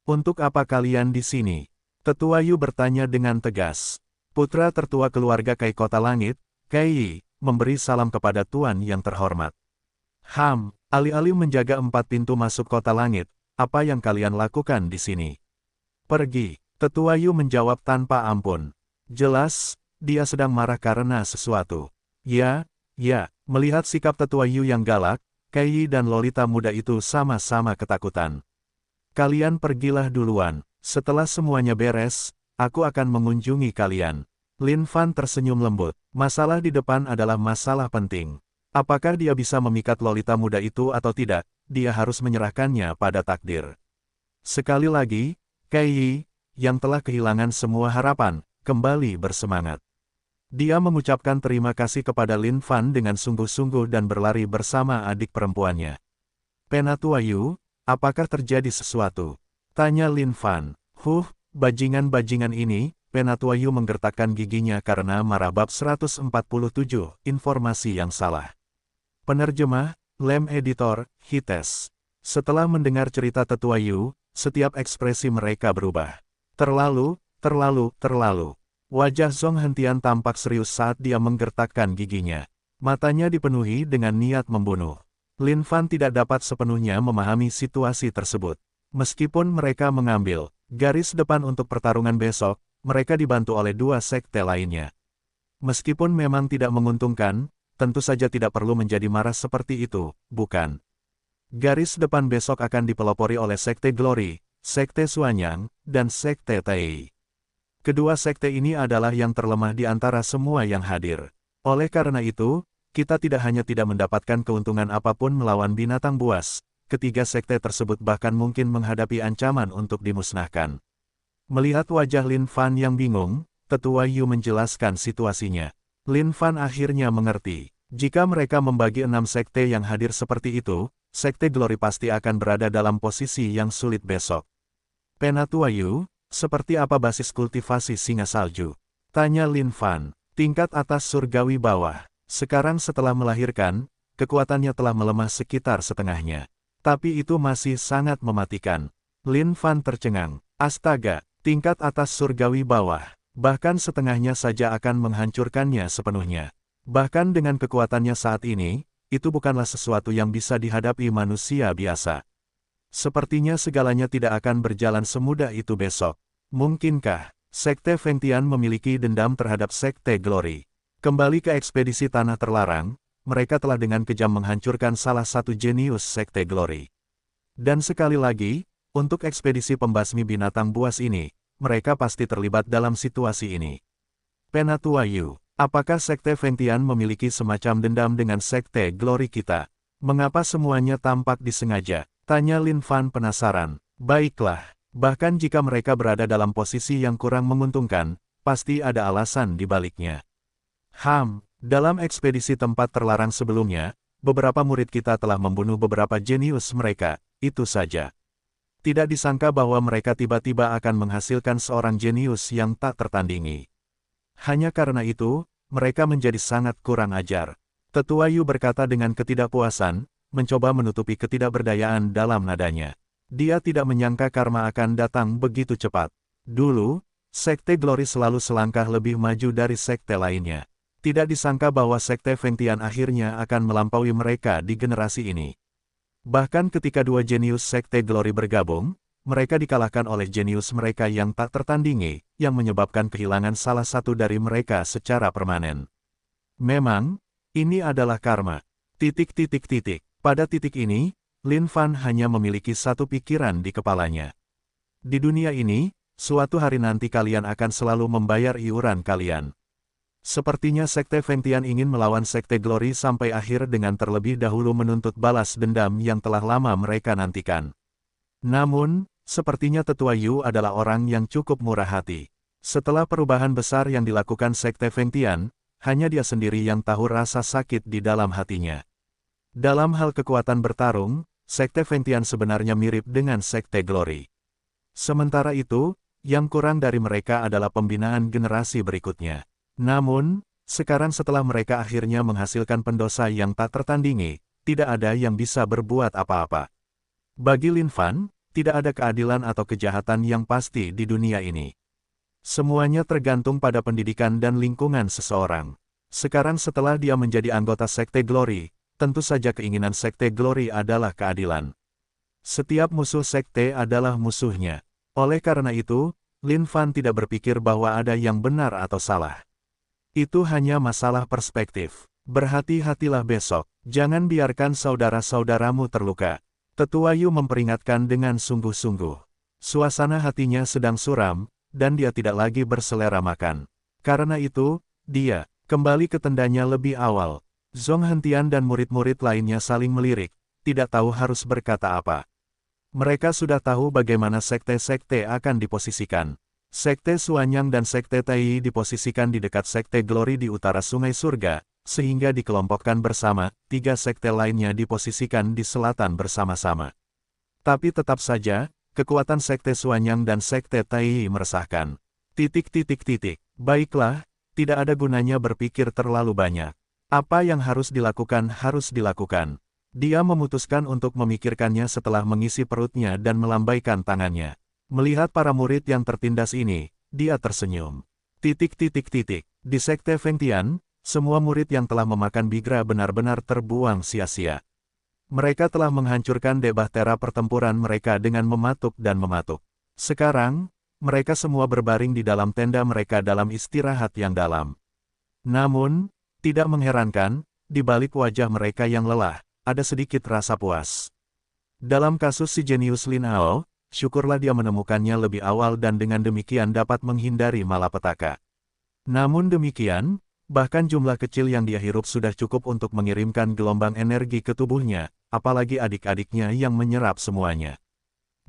Untuk apa kalian di sini? Tetua Yu bertanya dengan tegas. Putra tertua keluarga Kai Kota Langit, Kai Yi, memberi salam kepada Tuan yang terhormat. Alih-alih menjaga 4 pintu masuk Kota Langit, apa yang kalian lakukan di sini? Pergi, Tetua Yu menjawab tanpa ampun. Jelas, dia sedang marah karena sesuatu. Ya, melihat sikap Tetua Yu yang galak, Kai Yi dan Lolita muda itu sama-sama ketakutan. Kalian pergilah duluan, setelah semuanya beres, aku akan mengunjungi kalian. Lin Fan tersenyum lembut, masalah di depan adalah masalah penting. Apakah dia bisa memikat Lolita muda itu atau tidak, dia harus menyerahkannya pada takdir. Sekali lagi, Kai Yi, yang telah kehilangan semua harapan, kembali bersemangat. Dia mengucapkan terima kasih kepada Lin Fan dengan sungguh-sungguh dan berlari bersama adik perempuannya. Penatua Yu, apakah terjadi sesuatu? Tanya Lin Fan. Bajingan-bajingan ini, Penatua Yu menggertakkan giginya karena marah bab 147, informasi yang salah. Penerjemah, Lem Editor, Hites. Setelah mendengar cerita Tetua Yu, setiap ekspresi mereka berubah. Terlalu. Wajah Zhong Hentian tampak serius saat dia menggertakkan giginya. Matanya dipenuhi dengan niat membunuh. Lin Fan tidak dapat sepenuhnya memahami situasi tersebut. Meskipun mereka mengambil garis depan untuk pertarungan besok, mereka dibantu oleh 2 sekte lainnya. Meskipun memang tidak menguntungkan, tentu saja tidak perlu menjadi marah seperti itu, bukan? Garis depan besok akan dipelopori oleh Sekte Glory, Sekte Suanyang, dan Sekte Tai. Kedua sekte ini adalah yang terlemah di antara semua yang hadir. Oleh karena itu, kita tidak hanya tidak mendapatkan keuntungan apapun melawan binatang buas, ketiga sekte tersebut bahkan mungkin menghadapi ancaman untuk dimusnahkan. Melihat wajah Lin Fan yang bingung, Tetua Yu menjelaskan situasinya. Lin Fan akhirnya mengerti. Jika mereka membagi 6 sekte yang hadir seperti itu, Sekte Glory pasti akan berada dalam posisi yang sulit besok. Penatua Yu, seperti apa basis kultivasi singa salju? Tanya Lin Fan. Tingkat atas surgawi bawah. Sekarang setelah melahirkan, kekuatannya telah melemah sekitar setengahnya. Tapi itu masih sangat mematikan. Lin Fan tercengang. Astaga, tingkat atas surgawi bawah. Bahkan setengahnya saja akan menghancurkannya sepenuhnya. Bahkan dengan kekuatannya saat ini, itu bukanlah sesuatu yang bisa dihadapi manusia biasa. Sepertinya segalanya tidak akan berjalan semudah itu besok. Mungkinkah Sekte Fengtian memiliki dendam terhadap Sekte Glory? Kembali ke ekspedisi Tanah Terlarang, mereka telah dengan kejam menghancurkan salah satu jenius Sekte Glory. Dan sekali lagi, untuk ekspedisi pembasmi binatang buas ini, mereka pasti terlibat dalam situasi ini. Penatua Yu, apakah Sekte Fengtian memiliki semacam dendam dengan Sekte Glory kita? Mengapa semuanya tampak disengaja? Tanya Lin Fan penasaran. Baiklah, bahkan jika mereka berada dalam posisi yang kurang menguntungkan, pasti ada alasan di baliknya. Dalam ekspedisi tempat terlarang sebelumnya, beberapa murid kita telah membunuh beberapa jenius mereka, itu saja. Tidak disangka bahwa mereka tiba-tiba akan menghasilkan seorang jenius yang tak tertandingi. Hanya karena itu, mereka menjadi sangat kurang ajar. Tetua Yu berkata dengan ketidakpuasan, mencoba menutupi ketidakberdayaan dalam nadanya. Dia tidak menyangka karma akan datang begitu cepat. Dulu, Sekte Glory selalu selangkah lebih maju dari sekte lainnya. Tidak disangka bahwa Sekte Fengtian akhirnya akan melampaui mereka di generasi ini. Bahkan ketika 2 jenius Sekte Glory bergabung, mereka dikalahkan oleh jenius mereka yang tak tertandingi, yang menyebabkan kehilangan salah satu dari mereka secara permanen. Memang, ini adalah karma. Pada titik ini, Lin Fan hanya memiliki satu pikiran di kepalanya. Di dunia ini, suatu hari nanti kalian akan selalu membayar iuran kalian. Sepertinya Sekte Fengtian ingin melawan Sekte Glory sampai akhir dengan terlebih dahulu menuntut balas dendam yang telah lama mereka nantikan. Namun, sepertinya Tetua Yu adalah orang yang cukup murah hati. Setelah perubahan besar yang dilakukan Sekte Fengtian, hanya dia sendiri yang tahu rasa sakit di dalam hatinya. Dalam hal kekuatan bertarung, Sekte Fengtian sebenarnya mirip dengan Sekte Glory. Sementara itu, yang kurang dari mereka adalah pembinaan generasi berikutnya. Namun, sekarang setelah mereka akhirnya menghasilkan pendosa yang tak tertandingi, tidak ada yang bisa berbuat apa-apa. Bagi Lin Fan, tidak ada keadilan atau kejahatan yang pasti di dunia ini. Semuanya tergantung pada pendidikan dan lingkungan seseorang. Sekarang setelah dia menjadi anggota Sekte Glory, tentu saja keinginan Sekte Glory adalah keadilan. Setiap musuh sekte adalah musuhnya. Oleh karena itu, Lin Fan tidak berpikir bahwa ada yang benar atau salah. Itu hanya masalah perspektif. Berhati-hatilah besok, jangan biarkan saudara-saudaramu terluka. Tetua Yu memperingatkan dengan sungguh-sungguh. Suasana hatinya sedang suram, dan dia tidak lagi berselera makan. Karena itu, dia kembali ke tendanya lebih awal. Zhong Hentian dan murid-murid lainnya saling melirik, tidak tahu harus berkata apa. Mereka sudah tahu bagaimana sekte-sekte akan diposisikan. Sekte Suanyang dan Sekte Tai diposisikan di dekat Sekte Glory di utara Sungai Surga, sehingga dikelompokkan bersama, 3 sekte lainnya diposisikan di selatan bersama-sama. Tapi tetap saja, kekuatan Sekte Suanyang dan Sekte Tai meresahkan. Baiklah, tidak ada gunanya berpikir terlalu banyak. Apa yang harus dilakukan harus dilakukan. Dia memutuskan untuk memikirkannya setelah mengisi perutnya dan melambaikan tangannya. Melihat para murid yang tertindas ini, dia tersenyum. Di Sekte Fengtian, semua murid yang telah memakan bigra benar-benar terbuang sia-sia. Mereka telah menghancurkan debahtera pertempuran mereka dengan mematuk dan mematuk. Sekarang, mereka semua berbaring di dalam tenda mereka dalam istirahat yang dalam. Namun, tidak mengherankan, di balik wajah mereka yang lelah, ada sedikit rasa puas. Dalam kasus si jenius Lin Hao, syukurlah dia menemukannya lebih awal dan dengan demikian dapat menghindari malapetaka. Namun demikian, bahkan jumlah kecil yang dia hirup sudah cukup untuk mengirimkan gelombang energi ke tubuhnya, apalagi adik-adiknya yang menyerap semuanya.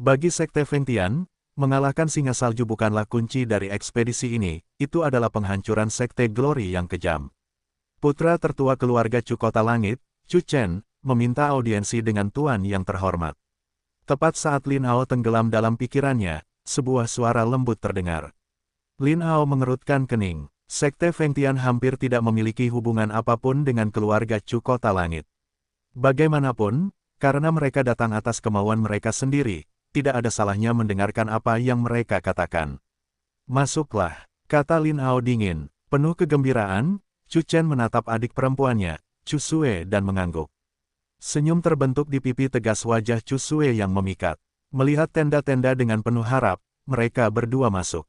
Bagi Sekte Fengtian, mengalahkan singa salju bukanlah kunci dari ekspedisi ini, itu adalah penghancuran Sekte Glory yang kejam. Putra tertua keluarga Chu Kota Langit, Chu Chen, meminta audiensi dengan Tuan yang terhormat. Tepat saat Lin Hao tenggelam dalam pikirannya, sebuah suara lembut terdengar. Lin Hao mengerutkan kening. Sekte Fengtian hampir tidak memiliki hubungan apapun dengan keluarga Chu Kota Langit. Bagaimanapun, karena mereka datang atas kemauan mereka sendiri, tidak ada salahnya mendengarkan apa yang mereka katakan. Masuklah, kata Lin Hao dingin. Penuh kegembiraan, Chu Chen menatap adik perempuannya, Chu Sue dan mengangguk. Senyum terbentuk di pipi tegas wajah Chu Sue yang memikat. Melihat tenda-tenda dengan penuh harap, mereka berdua masuk.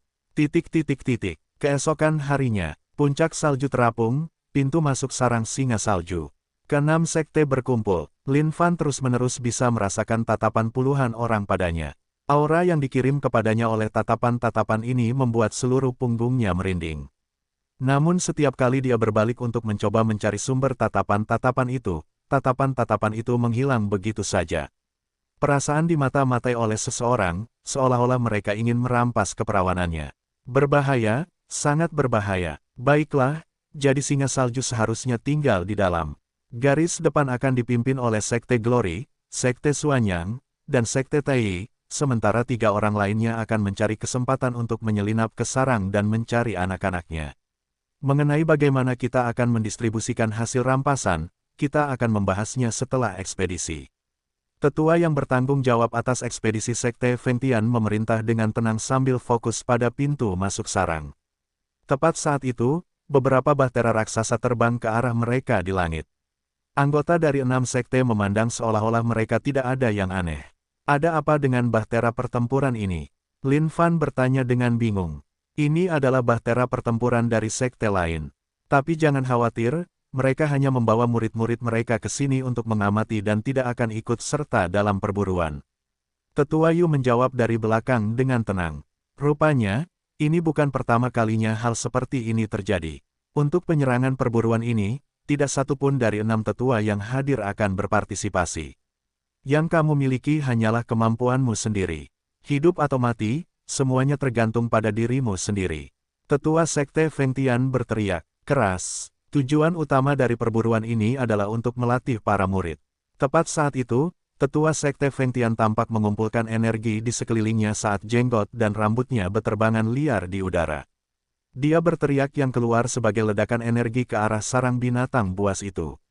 Keesokan harinya, puncak salju terapung, pintu masuk sarang singa salju. Keenam sekte berkumpul, Lin Fan terus-menerus bisa merasakan tatapan puluhan orang padanya. Aura yang dikirim kepadanya oleh tatapan-tatapan ini membuat seluruh punggungnya merinding. Namun setiap kali dia berbalik untuk mencoba mencari sumber tatapan-tatapan itu menghilang begitu saja. Perasaan dimata-matai oleh seseorang, seolah-olah mereka ingin merampas keperawanannya. Berbahaya, sangat berbahaya. Baiklah, jadi singa salju seharusnya tinggal di dalam. Garis depan akan dipimpin oleh Sekte Glory, Sekte Suanyang, dan Sekte Tai, sementara 3 orang lainnya akan mencari kesempatan untuk menyelinap ke sarang dan mencari anak-anaknya. Mengenai bagaimana kita akan mendistribusikan hasil rampasan, kita akan membahasnya setelah ekspedisi. Tetua yang bertanggung jawab atas ekspedisi Sekte Fengtian memerintah dengan tenang sambil fokus pada pintu masuk sarang. Tepat saat itu, beberapa bahtera raksasa terbang ke arah mereka di langit. Anggota dari 6 sekte memandang seolah-olah mereka tidak ada yang aneh. Ada apa dengan bahtera pertempuran ini? Lin Fan bertanya dengan bingung. Ini adalah bahtera pertempuran dari sekte lain. Tapi jangan khawatir, mereka hanya membawa murid-murid mereka ke sini untuk mengamati dan tidak akan ikut serta dalam perburuan. Tetua Yu menjawab dari belakang dengan tenang. Rupanya, ini bukan pertama kalinya hal seperti ini terjadi. Untuk penyerangan perburuan ini, tidak satu pun dari 6 tetua yang hadir akan berpartisipasi. Yang kamu miliki hanyalah kemampuanmu sendiri. Hidup atau mati, semuanya tergantung pada dirimu sendiri. Tetua Sekte Fengtian berteriak keras. Tujuan utama dari perburuan ini adalah untuk melatih para murid. Tepat saat itu, Tetua Sekte Feng Tian tampak mengumpulkan energi di sekelilingnya saat jenggot dan rambutnya beterbangan liar di udara. Dia berteriak yang keluar sebagai ledakan energi ke arah sarang binatang buas itu.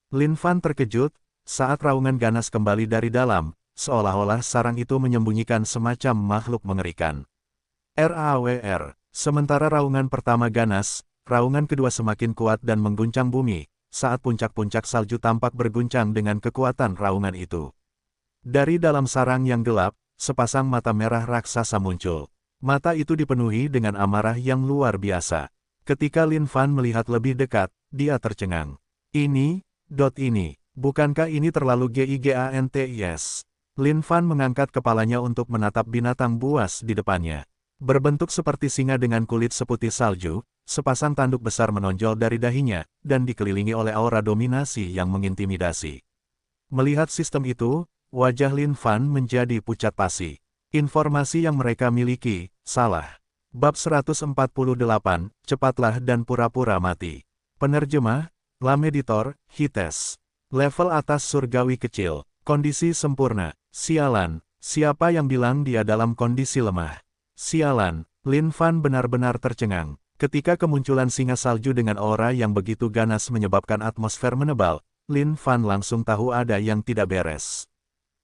Lin Fan terkejut saat raungan ganas kembali dari dalam, seolah-olah sarang itu menyembunyikan semacam makhluk mengerikan. RAWR. Sementara raungan pertama ganas, raungan kedua semakin kuat dan mengguncang bumi, saat puncak-puncak salju tampak berguncang dengan kekuatan raungan itu. Dari dalam sarang yang gelap, sepasang mata merah raksasa muncul. Mata itu dipenuhi dengan amarah yang luar biasa. Ketika Lin Fan melihat lebih dekat, dia tercengang. Ini, bukankah ini terlalu gigantis? Lin Fan mengangkat kepalanya untuk menatap binatang buas di depannya. Berbentuk seperti singa dengan kulit seputih salju, sepasang tanduk besar menonjol dari dahinya, dan dikelilingi oleh aura dominasi yang mengintimidasi. Melihat sistem itu, wajah Lin Fan menjadi pucat pasi. Informasi yang mereka miliki, salah. Bab 148, Cepatlah dan Pura-Pura Mati. Penerjemah, Lam Editor, Hites. Level atas surgawi kecil, kondisi sempurna. Sialan, siapa yang bilang dia dalam kondisi lemah? Sialan, Lin Fan benar-benar tercengang. Ketika kemunculan singa salju dengan aura yang begitu ganas menyebabkan atmosfer menebal, Lin Fan langsung tahu ada yang tidak beres.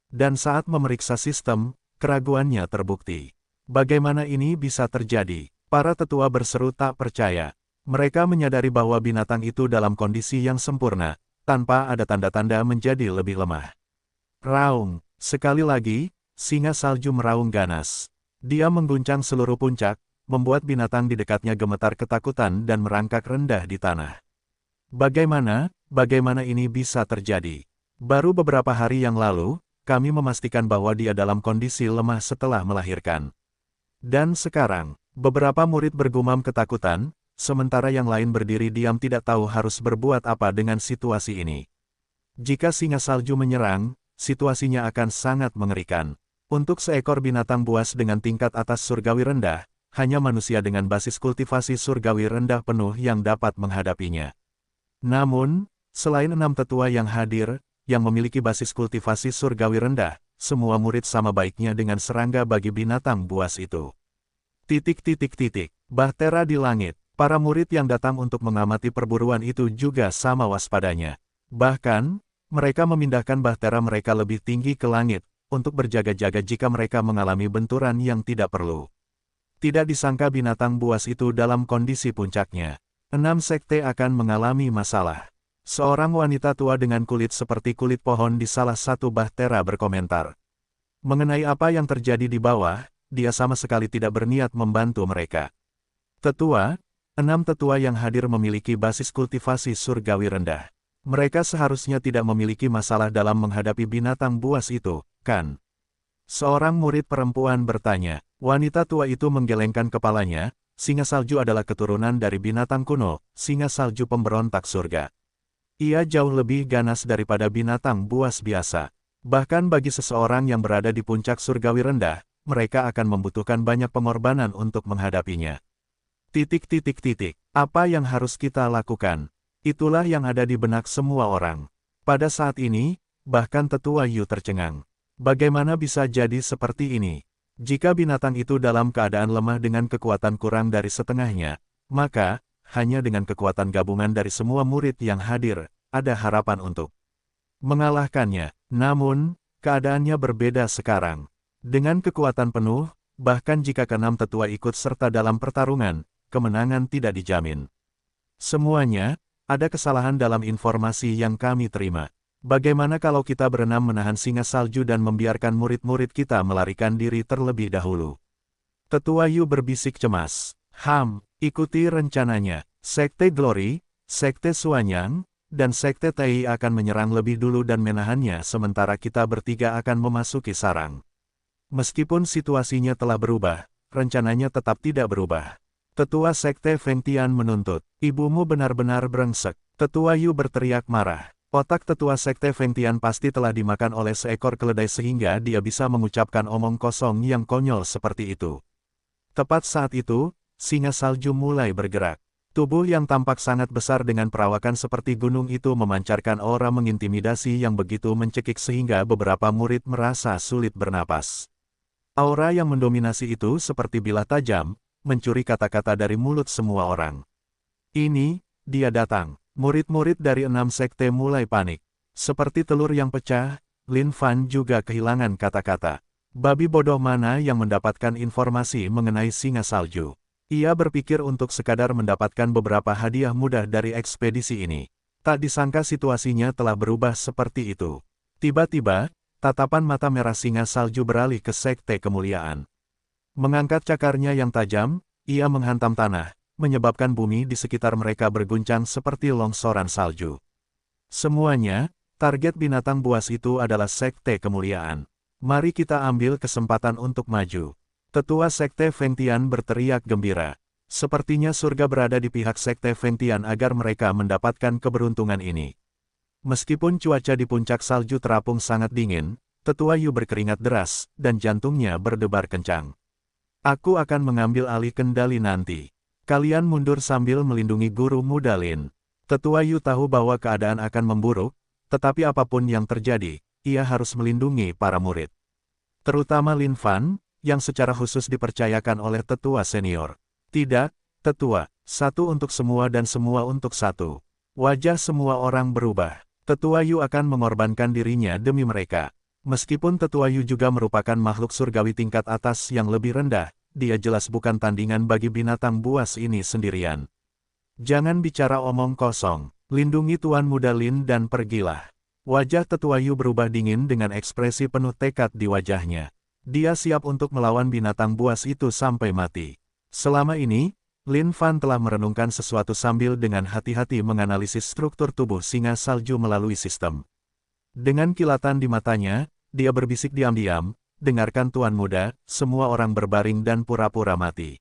Dan saat memeriksa sistem, keraguannya terbukti. Bagaimana ini bisa terjadi? Para tetua berseru tak percaya. Mereka menyadari bahwa binatang itu dalam kondisi yang sempurna, tanpa ada tanda-tanda menjadi lebih lemah. Raung, sekali lagi, singa salju meraung ganas. Dia mengguncang seluruh puncak, membuat binatang di dekatnya gemetar ketakutan dan merangkak rendah di tanah. Bagaimana ini bisa terjadi? Baru beberapa hari yang lalu, kami memastikan bahwa dia dalam kondisi lemah setelah melahirkan. Dan sekarang, beberapa murid bergumam ketakutan, sementara yang lain berdiri diam tidak tahu harus berbuat apa dengan situasi ini. Jika singa salju menyerang, situasinya akan sangat mengerikan. Untuk seekor binatang buas dengan tingkat atas surgawi rendah, hanya manusia dengan basis kultivasi surgawi rendah penuh yang dapat menghadapinya. Namun, selain 6 tetua yang hadir, yang memiliki basis kultivasi surgawi rendah, semua murid sama baiknya dengan serangga bagi binatang buas itu. Bahtera di langit, para murid yang datang untuk mengamati perburuan itu juga sama waspadanya. Bahkan, mereka memindahkan bahtera mereka lebih tinggi ke langit, untuk berjaga-jaga jika mereka mengalami benturan yang tidak perlu. Tidak disangka binatang buas itu dalam kondisi puncaknya. 6 sekte akan mengalami masalah. Seorang wanita tua dengan kulit seperti kulit pohon di salah satu bahtera berkomentar. Mengenai apa yang terjadi di bawah, dia sama sekali tidak berniat membantu mereka. Tetua, 6 tetua yang hadir memiliki basis kultivasi surgawi rendah. Mereka seharusnya tidak memiliki masalah dalam menghadapi binatang buas itu, kan? Seorang murid perempuan bertanya. Wanita tua itu menggelengkan kepalanya, singa salju adalah keturunan dari binatang kuno, singa salju pemberontak surga. Ia jauh lebih ganas daripada binatang buas biasa. Bahkan bagi seseorang yang berada di puncak surgawi rendah, mereka akan membutuhkan banyak pengorbanan untuk menghadapinya. Apa yang harus kita lakukan? Itulah yang ada di benak semua orang. Pada saat ini, bahkan tetua Yu tercengang. Bagaimana bisa jadi seperti ini? Jika binatang itu dalam keadaan lemah dengan kekuatan kurang dari setengahnya, maka, hanya dengan kekuatan gabungan dari semua murid yang hadir, ada harapan untuk mengalahkannya. Namun, keadaannya berbeda sekarang. Dengan kekuatan penuh, bahkan jika keenam tetua ikut serta dalam pertarungan, kemenangan tidak dijamin. Semuanya, ada kesalahan dalam informasi yang kami terima. Bagaimana kalau kita berenam menahan singa salju dan membiarkan murid-murid kita melarikan diri terlebih dahulu? Tetua Yu berbisik cemas. Ikuti rencananya. Sekte Glory, Sekte Suanyang, dan Sekte Tai akan menyerang lebih dulu dan menahannya sementara kita bertiga akan memasuki sarang. Meskipun situasinya telah berubah, rencananya tetap tidak berubah. Tetua Sekte Feng Tian menuntut, ibumu benar-benar brengsek. Tetua Yu berteriak marah. Otak Tetua Sekte Feng Tian pasti telah dimakan oleh seekor keledai sehingga dia bisa mengucapkan omong kosong yang konyol seperti itu. Tepat saat itu, singa salju mulai bergerak. Tubuh yang tampak sangat besar dengan perawakan seperti gunung itu memancarkan aura mengintimidasi yang begitu mencekik sehingga beberapa murid merasa sulit bernapas. Aura yang mendominasi itu seperti bilah tajam, mencuri kata-kata dari mulut semua orang. Ini, dia datang. Murid-murid dari 6 sekte mulai panik. Seperti telur yang pecah, Lin Fan juga kehilangan kata-kata. Babi bodoh mana yang mendapatkan informasi mengenai singa salju? Ia berpikir untuk sekadar mendapatkan beberapa hadiah mudah dari ekspedisi ini. Tak disangka situasinya telah berubah seperti itu. Tiba-tiba, tatapan mata merah singa salju beralih ke sekte kemuliaan. Mengangkat cakarnya yang tajam, ia menghantam tanah, menyebabkan bumi di sekitar mereka berguncang seperti longsoran salju. Semuanya, target binatang buas itu adalah sekte kemuliaan. Mari kita ambil kesempatan untuk maju. Tetua sekte Feng Tian berteriak gembira. Sepertinya surga berada di pihak sekte Feng Tian agar mereka mendapatkan keberuntungan ini. Meskipun cuaca di puncak salju terapung sangat dingin, Tetua Yu berkeringat deras, dan jantungnya berdebar kencang. Aku akan mengambil alih kendali nanti. Kalian mundur sambil melindungi guru muda Lin. Tetua Yu tahu bahwa keadaan akan memburuk, tetapi apapun yang terjadi, ia harus melindungi para murid. Terutama Lin Fan, yang secara khusus dipercayakan oleh tetua senior. Tidak, tetua, satu untuk semua dan semua untuk satu. Wajah semua orang berubah. Tetua Yu akan mengorbankan dirinya demi mereka. Meskipun Tetua Yu juga merupakan makhluk surgawi tingkat atas yang lebih rendah, dia jelas bukan tandingan bagi binatang buas ini sendirian. Jangan bicara omong kosong, lindungi Tuan Muda Lin dan pergilah. Wajah Tetua Yu berubah dingin dengan ekspresi penuh tekad di wajahnya. Dia siap untuk melawan binatang buas itu sampai mati. Selama ini, Lin Fan telah merenungkan sesuatu sambil dengan hati-hati menganalisis struktur tubuh singa salju melalui sistem. Dengan kilatan di matanya, dia berbisik diam-diam, dengarkan Tuan Muda, semua orang berbaring dan pura-pura mati.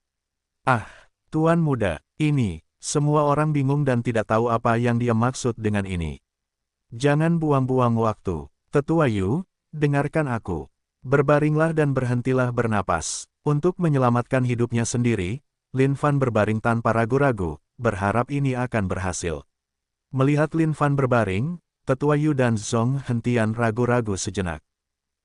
Ah, Tuan Muda, ini, semua orang bingung dan tidak tahu apa yang dia maksud dengan ini. Jangan buang-buang waktu. Tetua Yu, dengarkan aku. Berbaringlah dan berhentilah bernapas. Untuk menyelamatkan hidupnya sendiri, Lin Fan berbaring tanpa ragu-ragu, berharap ini akan berhasil. Melihat Lin Fan berbaring, Tetua Yu dan Zhong Hentian ragu-ragu sejenak.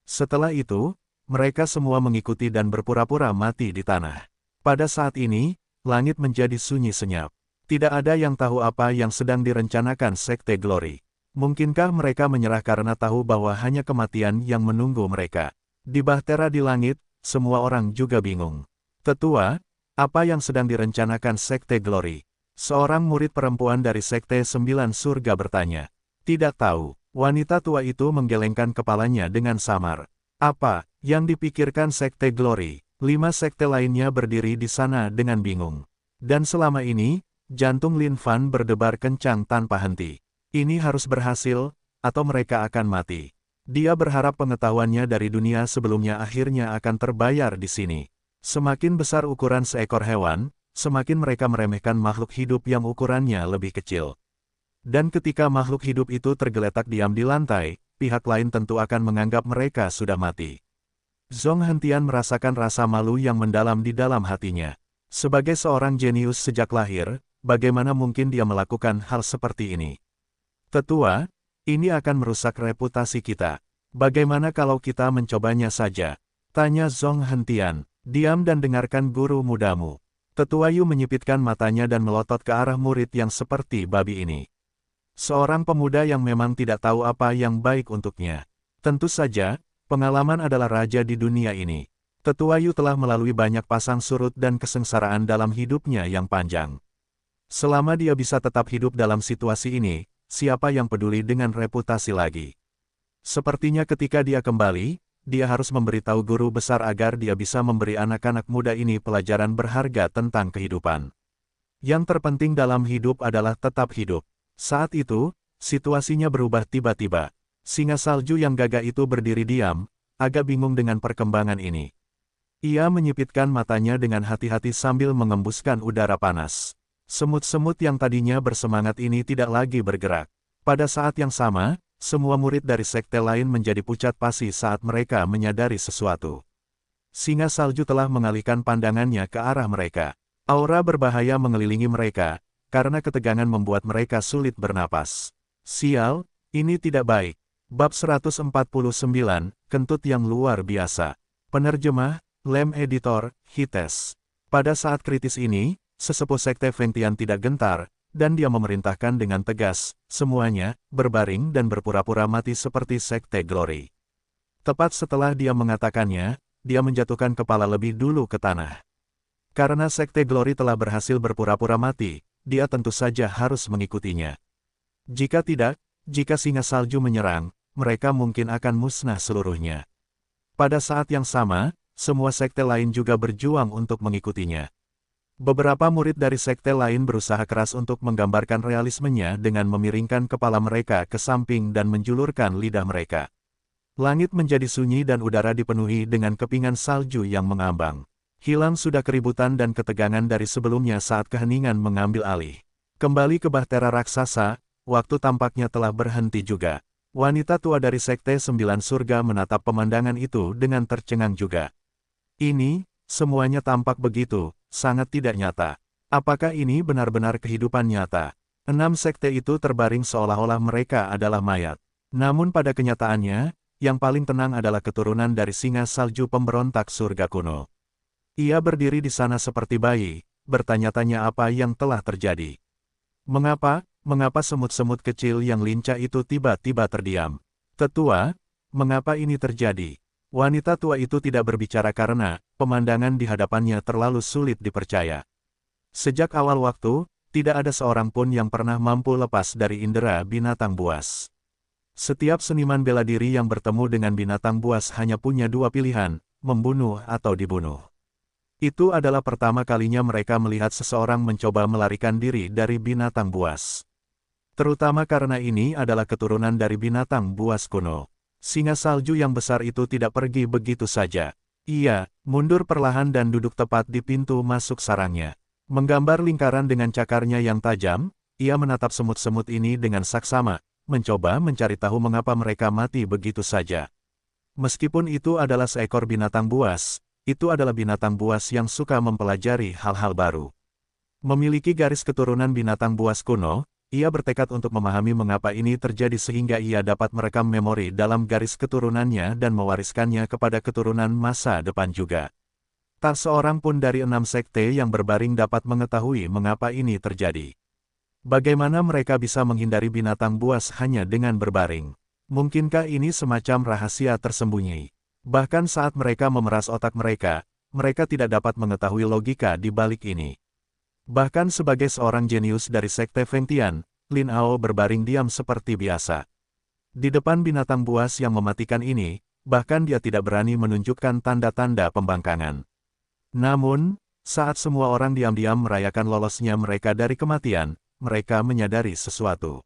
Setelah itu, mereka semua mengikuti dan berpura-pura mati di tanah. Pada saat ini, langit menjadi sunyi senyap. Tidak ada yang tahu apa yang sedang direncanakan Sekte Glory. Mungkinkah mereka menyerah karena tahu bahwa hanya kematian yang menunggu mereka? Di bahtera di langit, semua orang juga bingung. Tetua, apa yang sedang direncanakan Sekte Glory? Seorang murid perempuan dari Sekte 9 Surga bertanya. Tidak tahu, wanita tua itu menggelengkan kepalanya dengan samar. Apa yang dipikirkan Sekte Glory? 5 sekte lainnya berdiri di sana dengan bingung. Dan selama ini, jantung Lin Fan berdebar kencang tanpa henti. Ini harus berhasil, atau mereka akan mati. Dia berharap pengetahuannya dari dunia sebelumnya akhirnya akan terbayar di sini. Semakin besar ukuran seekor hewan, semakin mereka meremehkan makhluk hidup yang ukurannya lebih kecil. Dan ketika makhluk hidup itu tergeletak diam di lantai, pihak lain tentu akan menganggap mereka sudah mati. Zhong Hentian merasakan rasa malu yang mendalam di dalam hatinya. Sebagai seorang jenius sejak lahir, bagaimana mungkin dia melakukan hal seperti ini? Tetua, ini akan merusak reputasi kita. Bagaimana kalau kita mencobanya saja? Tanya Zhong Hentian. Diam dan dengarkan guru mudamu. Tetua Yu menyipitkan matanya dan melotot ke arah murid yang seperti babi ini. Seorang pemuda yang memang tidak tahu apa yang baik untuknya. Tentu saja, pengalaman adalah raja di dunia ini. Tetua Yu telah melalui banyak pasang surut dan kesengsaraan dalam hidupnya yang panjang. Selama dia bisa tetap hidup dalam situasi ini, siapa yang peduli dengan reputasi lagi? Sepertinya ketika dia kembali, dia harus memberitahu guru besar agar dia bisa memberi anak-anak muda ini pelajaran berharga tentang kehidupan. Yang terpenting dalam hidup adalah tetap hidup. Saat itu, situasinya berubah tiba-tiba. Singa salju yang gagah itu berdiri diam, agak bingung dengan perkembangan ini. Ia menyipitkan matanya dengan hati-hati sambil mengembuskan udara panas. Semut-semut yang tadinya bersemangat ini tidak lagi bergerak. Pada saat yang sama, semua murid dari sekte lain menjadi pucat pasi saat mereka menyadari sesuatu. Singa salju telah mengalihkan pandangannya ke arah mereka. Aura berbahaya mengelilingi mereka, karena ketegangan membuat mereka sulit bernapas. Sial, ini tidak baik. Bab 149, Kentut yang luar biasa. Penerjemah, Lem Editor, Hites. Pada saat kritis ini, sesepuh Sekte Fengtian tidak gentar, dan dia memerintahkan dengan tegas, semuanya, berbaring dan berpura-pura mati seperti Sekte Glory. Tepat setelah dia mengatakannya, dia menjatuhkan kepala lebih dulu ke tanah. Karena Sekte Glory telah berhasil berpura-pura mati, dia tentu saja harus mengikutinya. Jika tidak, jika singa salju menyerang, mereka mungkin akan musnah seluruhnya. Pada saat yang sama, semua sekte lain juga berjuang untuk mengikutinya. Beberapa murid dari sekte lain berusaha keras untuk menggambarkan realismenya dengan memiringkan kepala mereka ke samping dan menjulurkan lidah mereka. Langit menjadi sunyi dan udara dipenuhi dengan kepingan salju yang mengambang. Hilang sudah keributan dan ketegangan dari sebelumnya saat keheningan mengambil alih. Kembali ke Bahtera Raksasa, waktu tampaknya telah berhenti juga. Wanita tua dari Sekte Sembilan Surga menatap pemandangan itu dengan tercengang juga. Ini, semuanya tampak begitu, sangat tidak nyata. Apakah ini benar-benar kehidupan nyata? 6 sekte itu terbaring seolah-olah mereka adalah mayat. Namun pada kenyataannya, yang paling tenang adalah keturunan dari singa salju pemberontak surga kuno. Ia berdiri di sana seperti bayi, bertanya-tanya apa yang telah terjadi. Mengapa semut-semut kecil yang lincah itu tiba-tiba terdiam? Tetua, mengapa ini terjadi? Wanita tua itu tidak berbicara karena pemandangan di hadapannya terlalu sulit dipercaya. Sejak awal waktu, tidak ada seorang pun yang pernah mampu lepas dari indera binatang buas. Setiap seniman bela diri yang bertemu dengan binatang buas hanya punya dua pilihan, membunuh atau dibunuh. Itu adalah pertama kalinya mereka melihat seseorang mencoba melarikan diri dari binatang buas. Terutama karena ini adalah keturunan dari binatang buas kuno. Singa salju yang besar itu tidak pergi begitu saja. Ia mundur perlahan dan duduk tepat di pintu masuk sarangnya. Menggambar lingkaran dengan cakarnya yang tajam, ia menatap semut-semut ini dengan saksama, mencoba mencari tahu mengapa mereka mati begitu saja. Meskipun itu adalah seekor binatang buas, itu adalah binatang buas yang suka mempelajari hal-hal baru. Memiliki garis keturunan binatang buas kuno, ia bertekad untuk memahami mengapa ini terjadi sehingga ia dapat merekam memori dalam garis keturunannya dan mewariskannya kepada keturunan masa depan juga. Tak seorang pun dari 6 sekte yang berbaring dapat mengetahui mengapa ini terjadi. Bagaimana mereka bisa menghindari binatang buas hanya dengan berbaring? Mungkinkah ini semacam rahasia tersembunyi? Bahkan saat mereka memeras otak mereka tidak dapat mengetahui logika di balik ini. Bahkan sebagai seorang jenius dari Sekte Fengtian, Lin Ao berbaring diam seperti biasa. Di depan binatang buas yang mematikan ini, bahkan dia tidak berani menunjukkan tanda-tanda pembangkangan. Namun, saat semua orang diam-diam merayakan lolosnya mereka dari kematian, mereka menyadari sesuatu.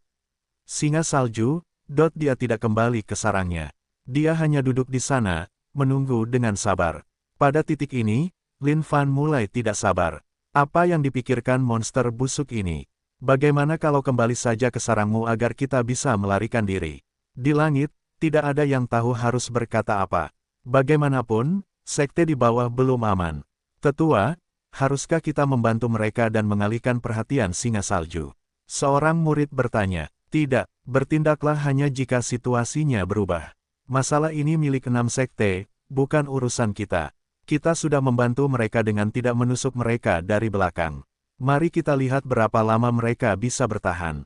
Singa salju, dia tidak kembali ke sarangnya. Dia hanya duduk di sana, menunggu dengan sabar. Pada titik ini, Lin Fan mulai tidak sabar. Apa yang dipikirkan monster busuk ini? Bagaimana kalau kembali saja ke sarangmu agar kita bisa melarikan diri? Di langit, tidak ada yang tahu harus berkata apa. Bagaimanapun, sekte di bawah belum aman. Tetua, haruskah kita membantu mereka dan mengalihkan perhatian singa salju? Seorang murid bertanya. Tidak, bertindaklah hanya jika situasinya berubah. Masalah ini milik 6 sekte, bukan urusan kita. Kita sudah membantu mereka dengan tidak menusuk mereka dari belakang. Mari kita lihat berapa lama mereka bisa bertahan.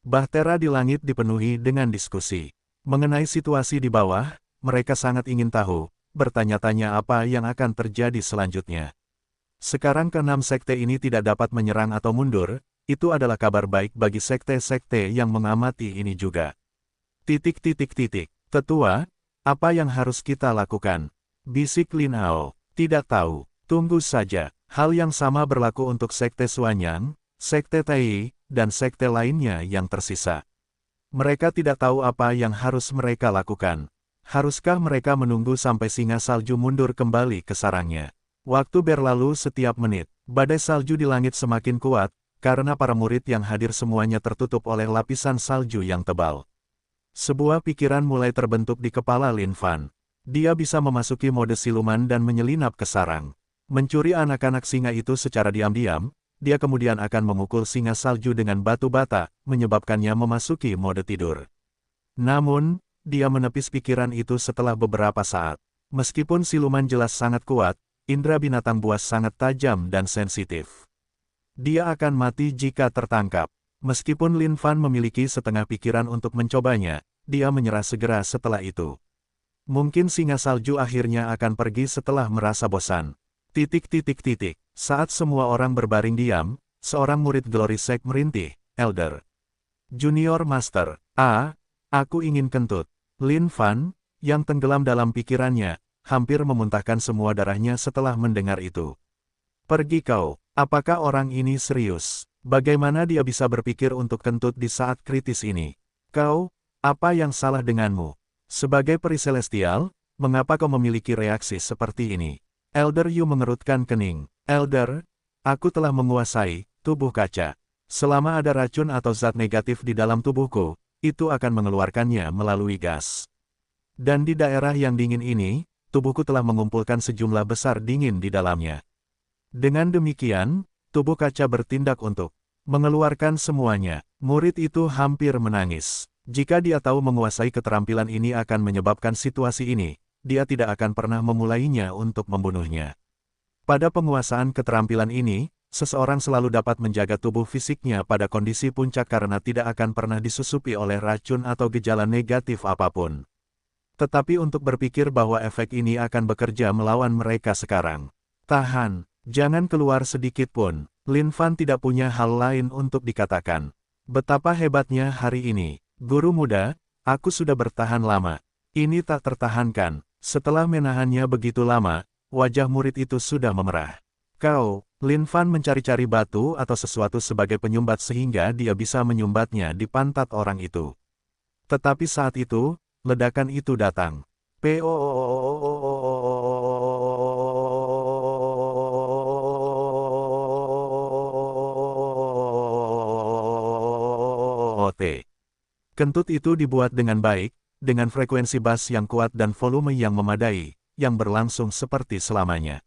Bahtera di langit dipenuhi dengan diskusi. Mengenai situasi di bawah, mereka sangat ingin tahu, bertanya-tanya apa yang akan terjadi selanjutnya. Sekarang ke-6 sekte ini tidak dapat menyerang atau mundur, itu adalah kabar baik bagi sekte-sekte yang mengamati ini juga. Tetua, apa yang harus kita lakukan? Bisik Lin Ao. Tidak tahu, tunggu saja. Hal yang sama berlaku untuk sekte Suanyang, sekte Tai, dan sekte lainnya yang tersisa. Mereka tidak tahu apa yang harus mereka lakukan. Haruskah mereka menunggu sampai singa salju mundur kembali ke sarangnya? Waktu berlalu setiap menit. Badai salju di langit semakin kuat, karena para murid yang hadir semuanya tertutup oleh lapisan salju yang tebal. Sebuah pikiran mulai terbentuk di kepala Lin Fan. Dia bisa memasuki mode siluman dan menyelinap ke sarang. Mencuri anak-anak singa itu secara diam-diam, dia kemudian akan memukul singa salju dengan batu bata, menyebabkannya memasuki mode tidur. Namun, dia menepis pikiran itu setelah beberapa saat. Meskipun siluman jelas sangat kuat, indera binatang buas sangat tajam dan sensitif. Dia akan mati jika tertangkap. Meskipun Lin Fan memiliki setengah pikiran untuk mencobanya, dia menyerah segera setelah itu. Mungkin singa salju akhirnya akan pergi setelah merasa bosan. Saat semua orang berbaring diam, seorang murid Glory Sect merintih, Elder. Junior Master, aku ingin kentut. Lin Fan, yang tenggelam dalam pikirannya, hampir memuntahkan semua darahnya setelah mendengar itu. Pergi kau, apakah orang ini serius? Bagaimana dia bisa berpikir untuk kentut di saat kritis ini? Kau, apa yang salah denganmu? Sebagai peri celestial, mengapa kau memiliki reaksi seperti ini? Elder Yu mengerutkan kening. Elder, aku telah menguasai tubuh kaca. Selama ada racun atau zat negatif di dalam tubuhku, itu akan mengeluarkannya melalui gas. Dan di daerah yang dingin ini, tubuhku telah mengumpulkan sejumlah besar dingin di dalamnya. Dengan demikian, tubuh kaca bertindak untuk mengeluarkan semuanya. Murid itu hampir menangis. Jika dia tahu menguasai keterampilan ini akan menyebabkan situasi ini, dia tidak akan pernah memulainya untuk membunuhnya. Pada penguasaan keterampilan ini, seseorang selalu dapat menjaga tubuh fisiknya pada kondisi puncak karena tidak akan pernah disusupi oleh racun atau gejala negatif apapun. Tetapi untuk berpikir bahwa efek ini akan bekerja melawan mereka sekarang. Tahan, jangan keluar sedikit pun. Lin Fan tidak punya hal lain untuk dikatakan. Betapa hebatnya hari ini. Guru muda, aku sudah bertahan lama. Ini tak tertahankan. Setelah menahannya begitu lama, wajah murid itu sudah memerah. Kau, Lin Fan mencari-cari batu atau sesuatu sebagai penyumbat sehingga dia bisa menyumbatnya di pantat orang itu. Tetapi saat itu, ledakan itu datang. Kentut itu dibuat dengan baik, dengan frekuensi bass yang kuat dan volume yang memadai, yang berlangsung seperti selamanya.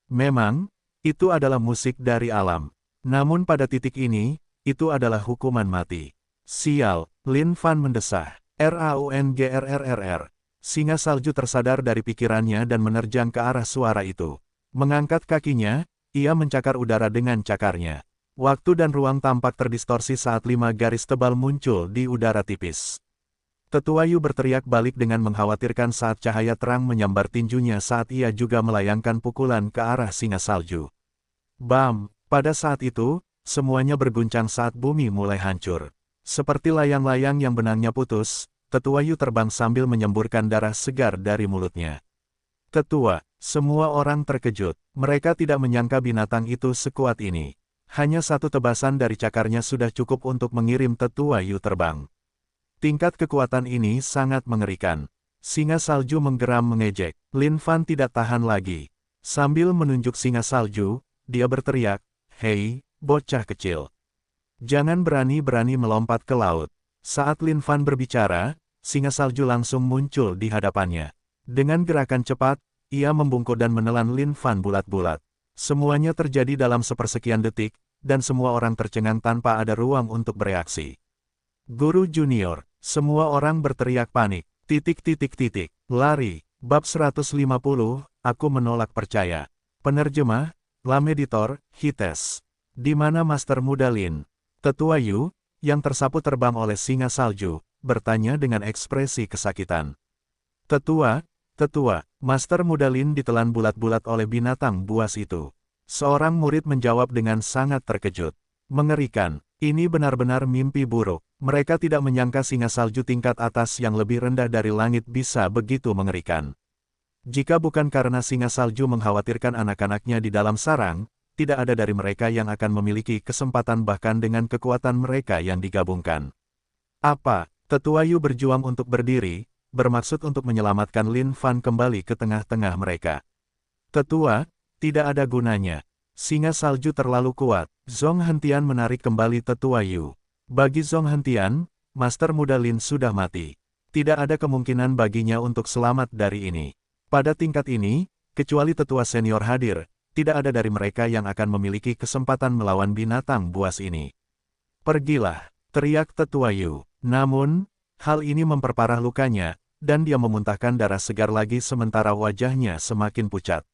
Memang, itu adalah musik dari alam. Namun pada titik ini, itu adalah hukuman mati. Sial, Lin Fan mendesah. Raungrrrr. Singa salju tersadar dari pikirannya dan menerjang ke arah suara itu. Mengangkat kakinya, ia mencakar udara dengan cakarnya. Waktu dan ruang tampak terdistorsi saat 5 garis tebal muncul di udara tipis. Tetua Yu berteriak balik dengan mengkhawatirkan saat cahaya terang menyambar tinjunya saat ia juga melayangkan pukulan ke arah singa salju. Bam! Pada saat itu, semuanya berguncang saat bumi mulai hancur. Seperti layang-layang yang benangnya putus, Tetua Yu terbang sambil menyemburkan darah segar dari mulutnya. Tetua, semua orang terkejut. Mereka tidak menyangka binatang itu sekuat ini. Hanya satu tebasan dari cakarnya sudah cukup untuk mengirim Tetua Yu terbang. Tingkat kekuatan ini sangat mengerikan. Singa salju menggeram mengejek. Lin Fan tidak tahan lagi. Sambil menunjuk singa salju, dia berteriak, "Hei, bocah kecil. Jangan berani-berani melompat ke laut." Saat Lin Fan berbicara, singa salju langsung muncul di hadapannya. Dengan gerakan cepat, ia membungkuk dan menelan Lin Fan bulat-bulat. Semuanya terjadi dalam sepersekian detik, dan semua orang tercengang tanpa ada ruang untuk bereaksi. Guru junior, semua orang berteriak panik. Lari. Bab 150, aku menolak percaya. Penerjemah, Lam Editor, Hites. Di mana Master Muda Lin? Tetua Yu, yang tersapu terbang oleh singa salju, bertanya dengan ekspresi kesakitan. Tetua, Master Muda Lin ditelan bulat-bulat oleh binatang buas itu. Seorang murid menjawab dengan sangat terkejut. Mengerikan, ini benar-benar mimpi buruk. Mereka tidak menyangka singa salju tingkat atas yang lebih rendah dari langit bisa begitu mengerikan. Jika bukan karena singa salju mengkhawatirkan anak-anaknya di dalam sarang, tidak ada dari mereka yang akan memiliki kesempatan bahkan dengan kekuatan mereka yang digabungkan. Apa? Tetua Yu berjuang untuk berdiri, bermaksud untuk menyelamatkan Lin Fan kembali ke tengah-tengah mereka. Tetua, tidak ada gunanya. Singa salju terlalu kuat. Zhong Hentian menarik kembali Tetua Yu. Bagi Zhong Hentian, Master Muda Lin sudah mati. Tidak ada kemungkinan baginya untuk selamat dari ini. Pada tingkat ini, kecuali tetua senior hadir, tidak ada dari mereka yang akan memiliki kesempatan melawan binatang buas ini. Pergilah, teriak Tetua Yu. Namun, hal ini memperparah lukanya, dan dia memuntahkan darah segar lagi sementara wajahnya semakin pucat.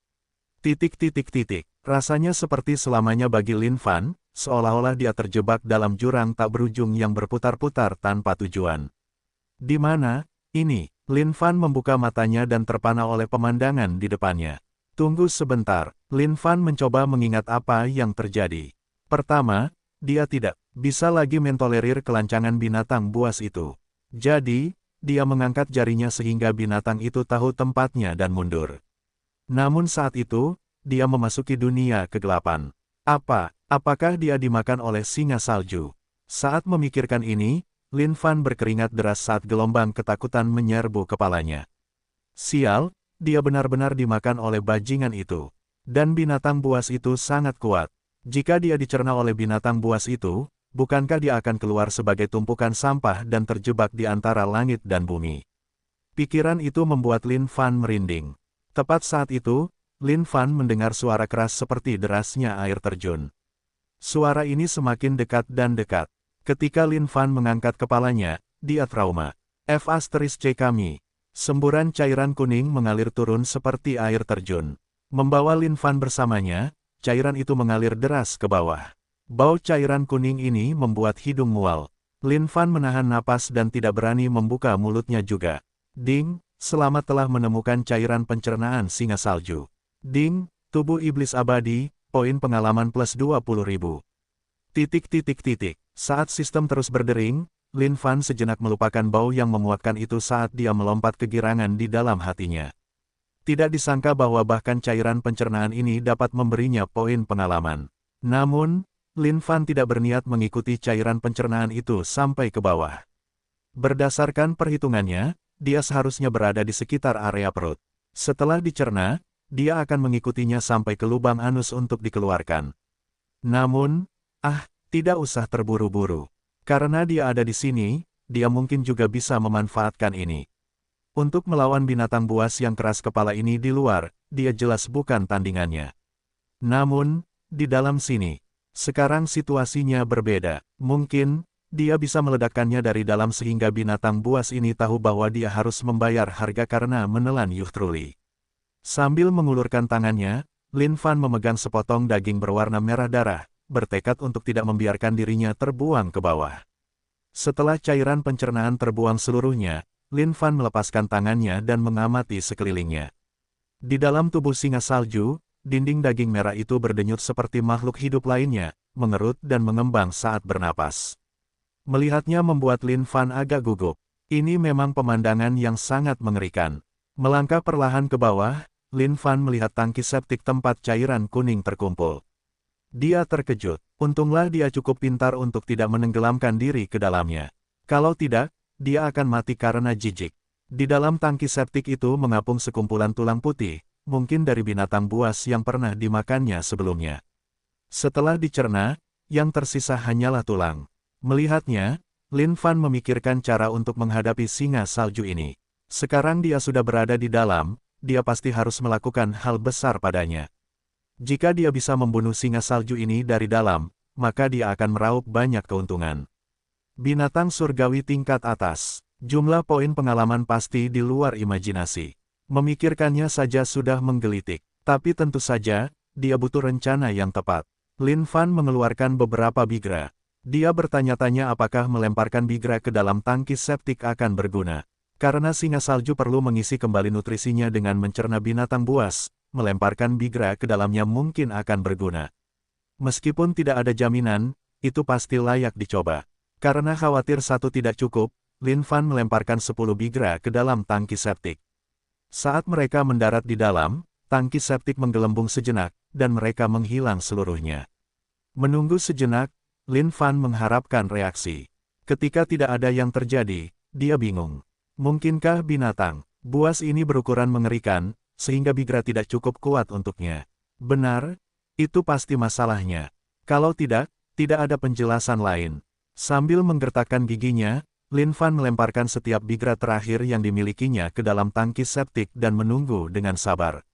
Rasanya seperti selamanya bagi Lin Fan, seolah-olah dia terjebak dalam jurang tak berujung yang berputar-putar tanpa tujuan. Di mana? Ini, Lin Fan membuka matanya dan terpana oleh pemandangan di depannya. Tunggu sebentar, Lin Fan mencoba mengingat apa yang terjadi. Pertama, dia tidak bisa lagi mentolerir kelancangan binatang buas itu. Jadi, dia mengangkat jarinya sehingga binatang itu tahu tempatnya dan mundur. Namun saat itu, dia memasuki dunia kegelapan. Apakah dia dimakan oleh singa salju? Saat memikirkan ini, Lin Fan berkeringat deras saat gelombang ketakutan menyerbu kepalanya. Sial, dia benar-benar dimakan oleh bajingan itu. Dan binatang buas itu sangat kuat. Jika dia dicerna oleh binatang buas itu, bukankah dia akan keluar sebagai tumpukan sampah dan terjebak di antara langit dan bumi? Pikiran itu membuat Lin Fan merinding. Tepat saat itu, Lin Fan mendengar suara keras seperti derasnya air terjun. Suara ini semakin dekat dan dekat. Ketika Lin Fan mengangkat kepalanya, dia trauma. F*C kami. Semburan cairan kuning mengalir turun seperti air terjun. Membawa Lin Fan bersamanya, cairan itu mengalir deras ke bawah. Bau cairan kuning ini membuat hidung mual. Lin Fan menahan napas dan tidak berani membuka mulutnya juga. Ding, selamat telah menemukan cairan pencernaan singa salju. Ding, tubuh iblis abadi, poin pengalaman plus 20.000. Saat sistem terus berdering, Lin Fan sejenak melupakan bau yang memuakkan itu saat dia melompat kegirangan di dalam hatinya. Tidak disangka bahwa bahkan cairan pencernaan ini dapat memberinya poin pengalaman. Namun, Lin Fan tidak berniat mengikuti cairan pencernaan itu sampai ke bawah. Berdasarkan perhitungannya, dia seharusnya berada di sekitar area perut. Setelah dicerna, dia akan mengikutinya sampai ke lubang anus untuk dikeluarkan. Namun, tidak usah terburu-buru. Karena dia ada di sini, dia mungkin juga bisa memanfaatkan ini. Untuk melawan binatang buas yang keras kepala ini di luar, dia jelas bukan tandingannya. Namun, di dalam sini, sekarang situasinya berbeda. Mungkin, dia bisa meledakkannya dari dalam sehingga binatang buas ini tahu bahwa dia harus membayar harga karena menelan Yuh Truli. Sambil mengulurkan tangannya, Lin Fan memegang sepotong daging berwarna merah darah, bertekad untuk tidak membiarkan dirinya terbuang ke bawah. Setelah cairan pencernaan terbuang seluruhnya, Lin Fan melepaskan tangannya dan mengamati sekelilingnya. Di dalam tubuh singa salju, dinding daging merah itu berdenyut seperti makhluk hidup lainnya, mengerut dan mengembang saat bernapas. Melihatnya membuat Lin Fan agak gugup. Ini memang pemandangan yang sangat mengerikan. Melangkah perlahan ke bawah, Lin Fan melihat tangki septik tempat cairan kuning terkumpul. Dia terkejut. Untunglah dia cukup pintar untuk tidak menenggelamkan diri ke dalamnya. Kalau tidak, dia akan mati karena jijik. Di dalam tangki septik itu mengapung sekumpulan tulang putih, mungkin dari binatang buas yang pernah dimakannya sebelumnya. Setelah dicerna, yang tersisa hanyalah tulang. Melihatnya, Lin Fan memikirkan cara untuk menghadapi singa salju ini. Sekarang dia sudah berada di dalam, dia pasti harus melakukan hal besar padanya. Jika dia bisa membunuh singa salju ini dari dalam, maka dia akan meraup banyak keuntungan. Binatang surgawi tingkat atas. Jumlah poin pengalaman pasti di luar imajinasi. Memikirkannya saja sudah menggelitik. Tapi tentu saja, dia butuh rencana yang tepat. Lin Fan mengeluarkan beberapa bigra. Dia bertanya-tanya apakah melemparkan bigra ke dalam tangki septik akan berguna. Karena singa salju perlu mengisi kembali nutrisinya dengan mencerna binatang buas, melemparkan bigra ke dalamnya mungkin akan berguna. Meskipun tidak ada jaminan, itu pasti layak dicoba. Karena khawatir satu tidak cukup, Lin Fan melemparkan 10 bigra ke dalam tangki septik. Saat mereka mendarat di dalam, tangki septik menggelembung sejenak, dan mereka menghilang seluruhnya. Menunggu sejenak, Lin Fan mengharapkan reaksi. Ketika tidak ada yang terjadi, dia bingung. Mungkinkah binatang buas ini berukuran mengerikan, sehingga bigra tidak cukup kuat untuknya? Benar, itu pasti masalahnya. Kalau tidak, tidak ada penjelasan lain. Sambil menggertakkan giginya, Lin Fan melemparkan setiap bigra terakhir yang dimilikinya ke dalam tangki septik dan menunggu dengan sabar.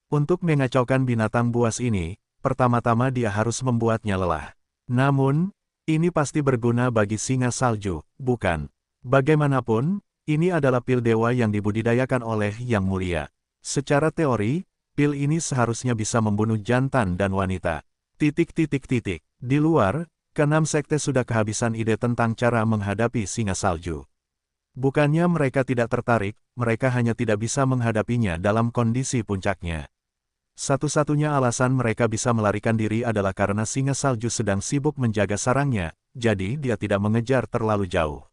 Untuk mengacaukan binatang buas ini, pertama-tama dia harus membuatnya lelah. Namun, ini pasti berguna bagi singa salju, bukan? Bagaimanapun, ini adalah pil dewa yang dibudidayakan oleh Yang Mulia. Secara teori, pil ini seharusnya bisa membunuh jantan dan wanita. Di luar, keenam sekte sudah kehabisan ide tentang cara menghadapi singa salju. Bukannya mereka tidak tertarik, mereka hanya tidak bisa menghadapinya dalam kondisi puncaknya. Satu-satunya alasan mereka bisa melarikan diri adalah karena singa salju sedang sibuk menjaga sarangnya, jadi dia tidak mengejar terlalu jauh.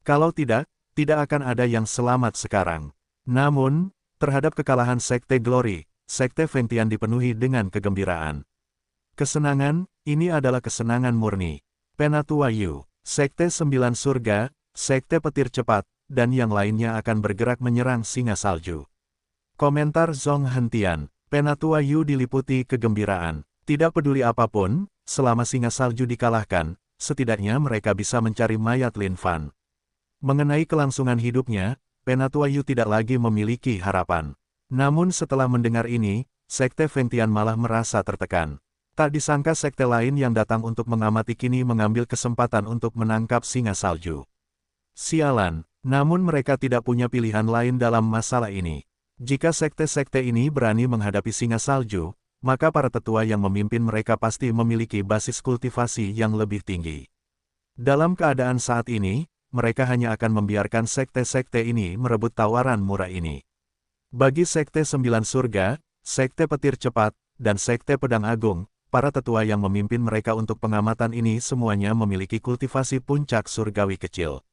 Kalau tidak akan ada yang selamat sekarang. Namun, terhadap kekalahan Sekte Glory, Sekte Fengtian dipenuhi dengan kegembiraan. Kesenangan, ini adalah kesenangan murni. Penatua Yu, Sekte Sembilan Surga, Sekte Petir Cepat, dan yang lainnya akan bergerak menyerang singa salju. Komentar Zhong Hentian, Penatua Yu diliputi kegembiraan. Tidak peduli apapun, selama singa salju dikalahkan, setidaknya mereka bisa mencari mayat Lin Fan. Mengenai kelangsungan hidupnya, Penatua Yu tidak lagi memiliki harapan. Namun setelah mendengar ini, Sekte Fengtian malah merasa tertekan. Tak disangka sekte lain yang datang untuk mengamati kini mengambil kesempatan untuk menangkap singa salju. Sialan, namun mereka tidak punya pilihan lain dalam masalah ini. Jika sekte-sekte ini berani menghadapi singa salju, maka para tetua yang memimpin mereka pasti memiliki basis kultivasi yang lebih tinggi. Dalam keadaan saat ini, mereka hanya akan membiarkan sekte-sekte ini merebut tawaran murah ini. Bagi Sekte Sembilan Surga, Sekte Petir Cepat, dan Sekte Pedang Agung, para tetua yang memimpin mereka untuk pengamatan ini semuanya memiliki kultivasi puncak surgawi kecil.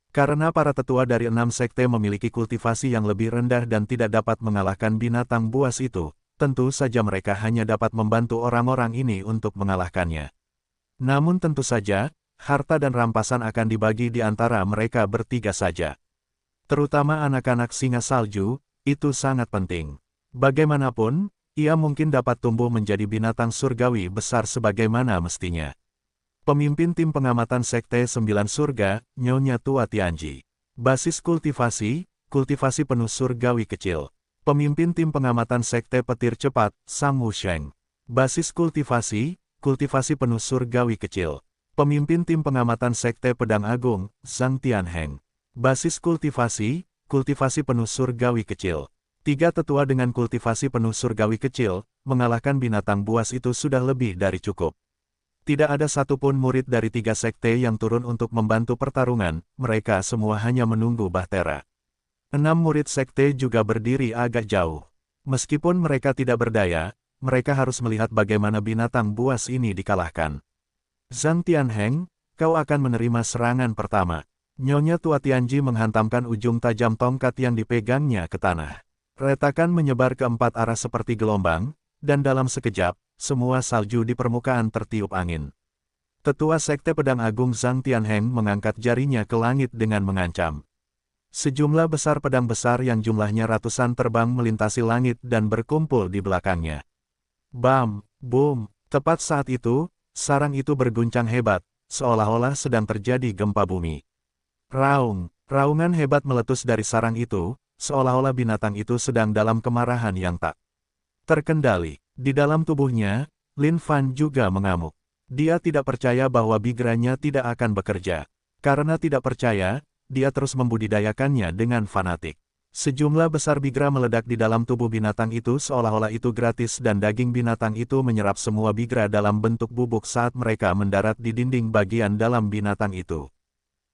Karena para tetua dari 6 sekte memiliki kultivasi yang lebih rendah dan tidak dapat mengalahkan binatang buas itu, tentu saja mereka hanya dapat membantu orang-orang ini untuk mengalahkannya. Namun tentu saja, harta dan rampasan akan dibagi di antara mereka bertiga saja. Terutama anak-anak singa salju, itu sangat penting. Bagaimanapun, ia mungkin dapat tumbuh menjadi binatang surgawi besar sebagaimana mestinya. Pemimpin tim pengamatan Sekte Sembilan Surga, Nyonya Tua Tianji. Basis kultivasi penuh surgawi kecil. Pemimpin tim pengamatan Sekte Petir Cepat, Sang Wusheng. Basis kultivasi penuh surgawi kecil. Pemimpin tim pengamatan Sekte Pedang Agung, Zhang Tianheng. Basis kultivasi penuh surgawi kecil. 3 tetua dengan kultivasi penuh surgawi kecil, mengalahkan binatang buas itu sudah lebih dari cukup. Tidak ada satupun murid dari 3 sekte yang turun untuk membantu pertarungan, mereka semua hanya menunggu bahtera. 6 murid sekte juga berdiri agak jauh. Meskipun mereka tidak berdaya, mereka harus melihat bagaimana binatang buas ini dikalahkan. Zhang Tianheng, kau akan menerima serangan pertama. Nyonya Tua Tianji menghantamkan ujung tajam tongkat yang dipegangnya ke tanah. Retakan menyebar ke 4 arah seperti gelombang, dan dalam sekejap, semua salju di permukaan tertiup angin. Tetua Sekte Pedang Agung Zhang Tianheng mengangkat jarinya ke langit dengan mengancam. Sejumlah besar pedang besar yang jumlahnya ratusan terbang melintasi langit dan berkumpul di belakangnya. Bam, boom, tepat saat itu, sarang itu berguncang hebat, seolah-olah sedang terjadi gempa bumi. Raungan hebat meletus dari sarang itu, seolah-olah binatang itu sedang dalam kemarahan yang tak terkendali. Di dalam tubuhnya, Lin Fan juga mengamuk. Dia tidak percaya bahwa bigranya tidak akan bekerja. Karena tidak percaya, dia terus membudidayakannya dengan fanatik. Sejumlah besar bigra meledak di dalam tubuh binatang itu seolah-olah itu gratis dan daging binatang itu menyerap semua bigra dalam bentuk bubuk saat mereka mendarat di dinding bagian dalam binatang itu.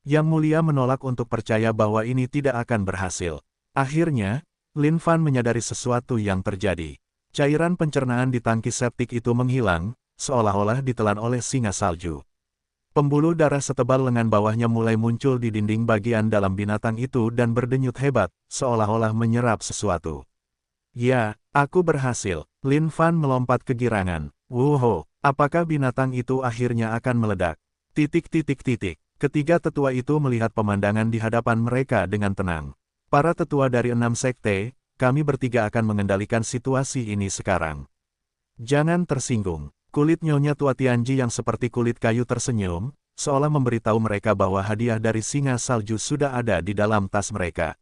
Yang Mulia menolak untuk percaya bahwa ini tidak akan berhasil. Akhirnya, Lin Fan menyadari sesuatu yang terjadi. Cairan pencernaan di tangki septik itu menghilang, seolah-olah ditelan oleh singa salju. Pembuluh darah setebal lengan bawahnya mulai muncul di dinding bagian dalam binatang itu dan berdenyut hebat, seolah-olah menyerap sesuatu. Ya, aku berhasil. Lin Fan melompat kegirangan. Wuho, apakah binatang itu akhirnya akan meledak? Ketiga tetua itu melihat pemandangan di hadapan mereka dengan tenang. Para tetua dari 6 sekte, kami bertiga akan mengendalikan situasi ini sekarang. Jangan tersinggung. Kulit Nyonya Tua Tianji yang seperti kulit kayu tersenyum, seolah memberitahu mereka bahwa hadiah dari singa salju sudah ada di dalam tas mereka.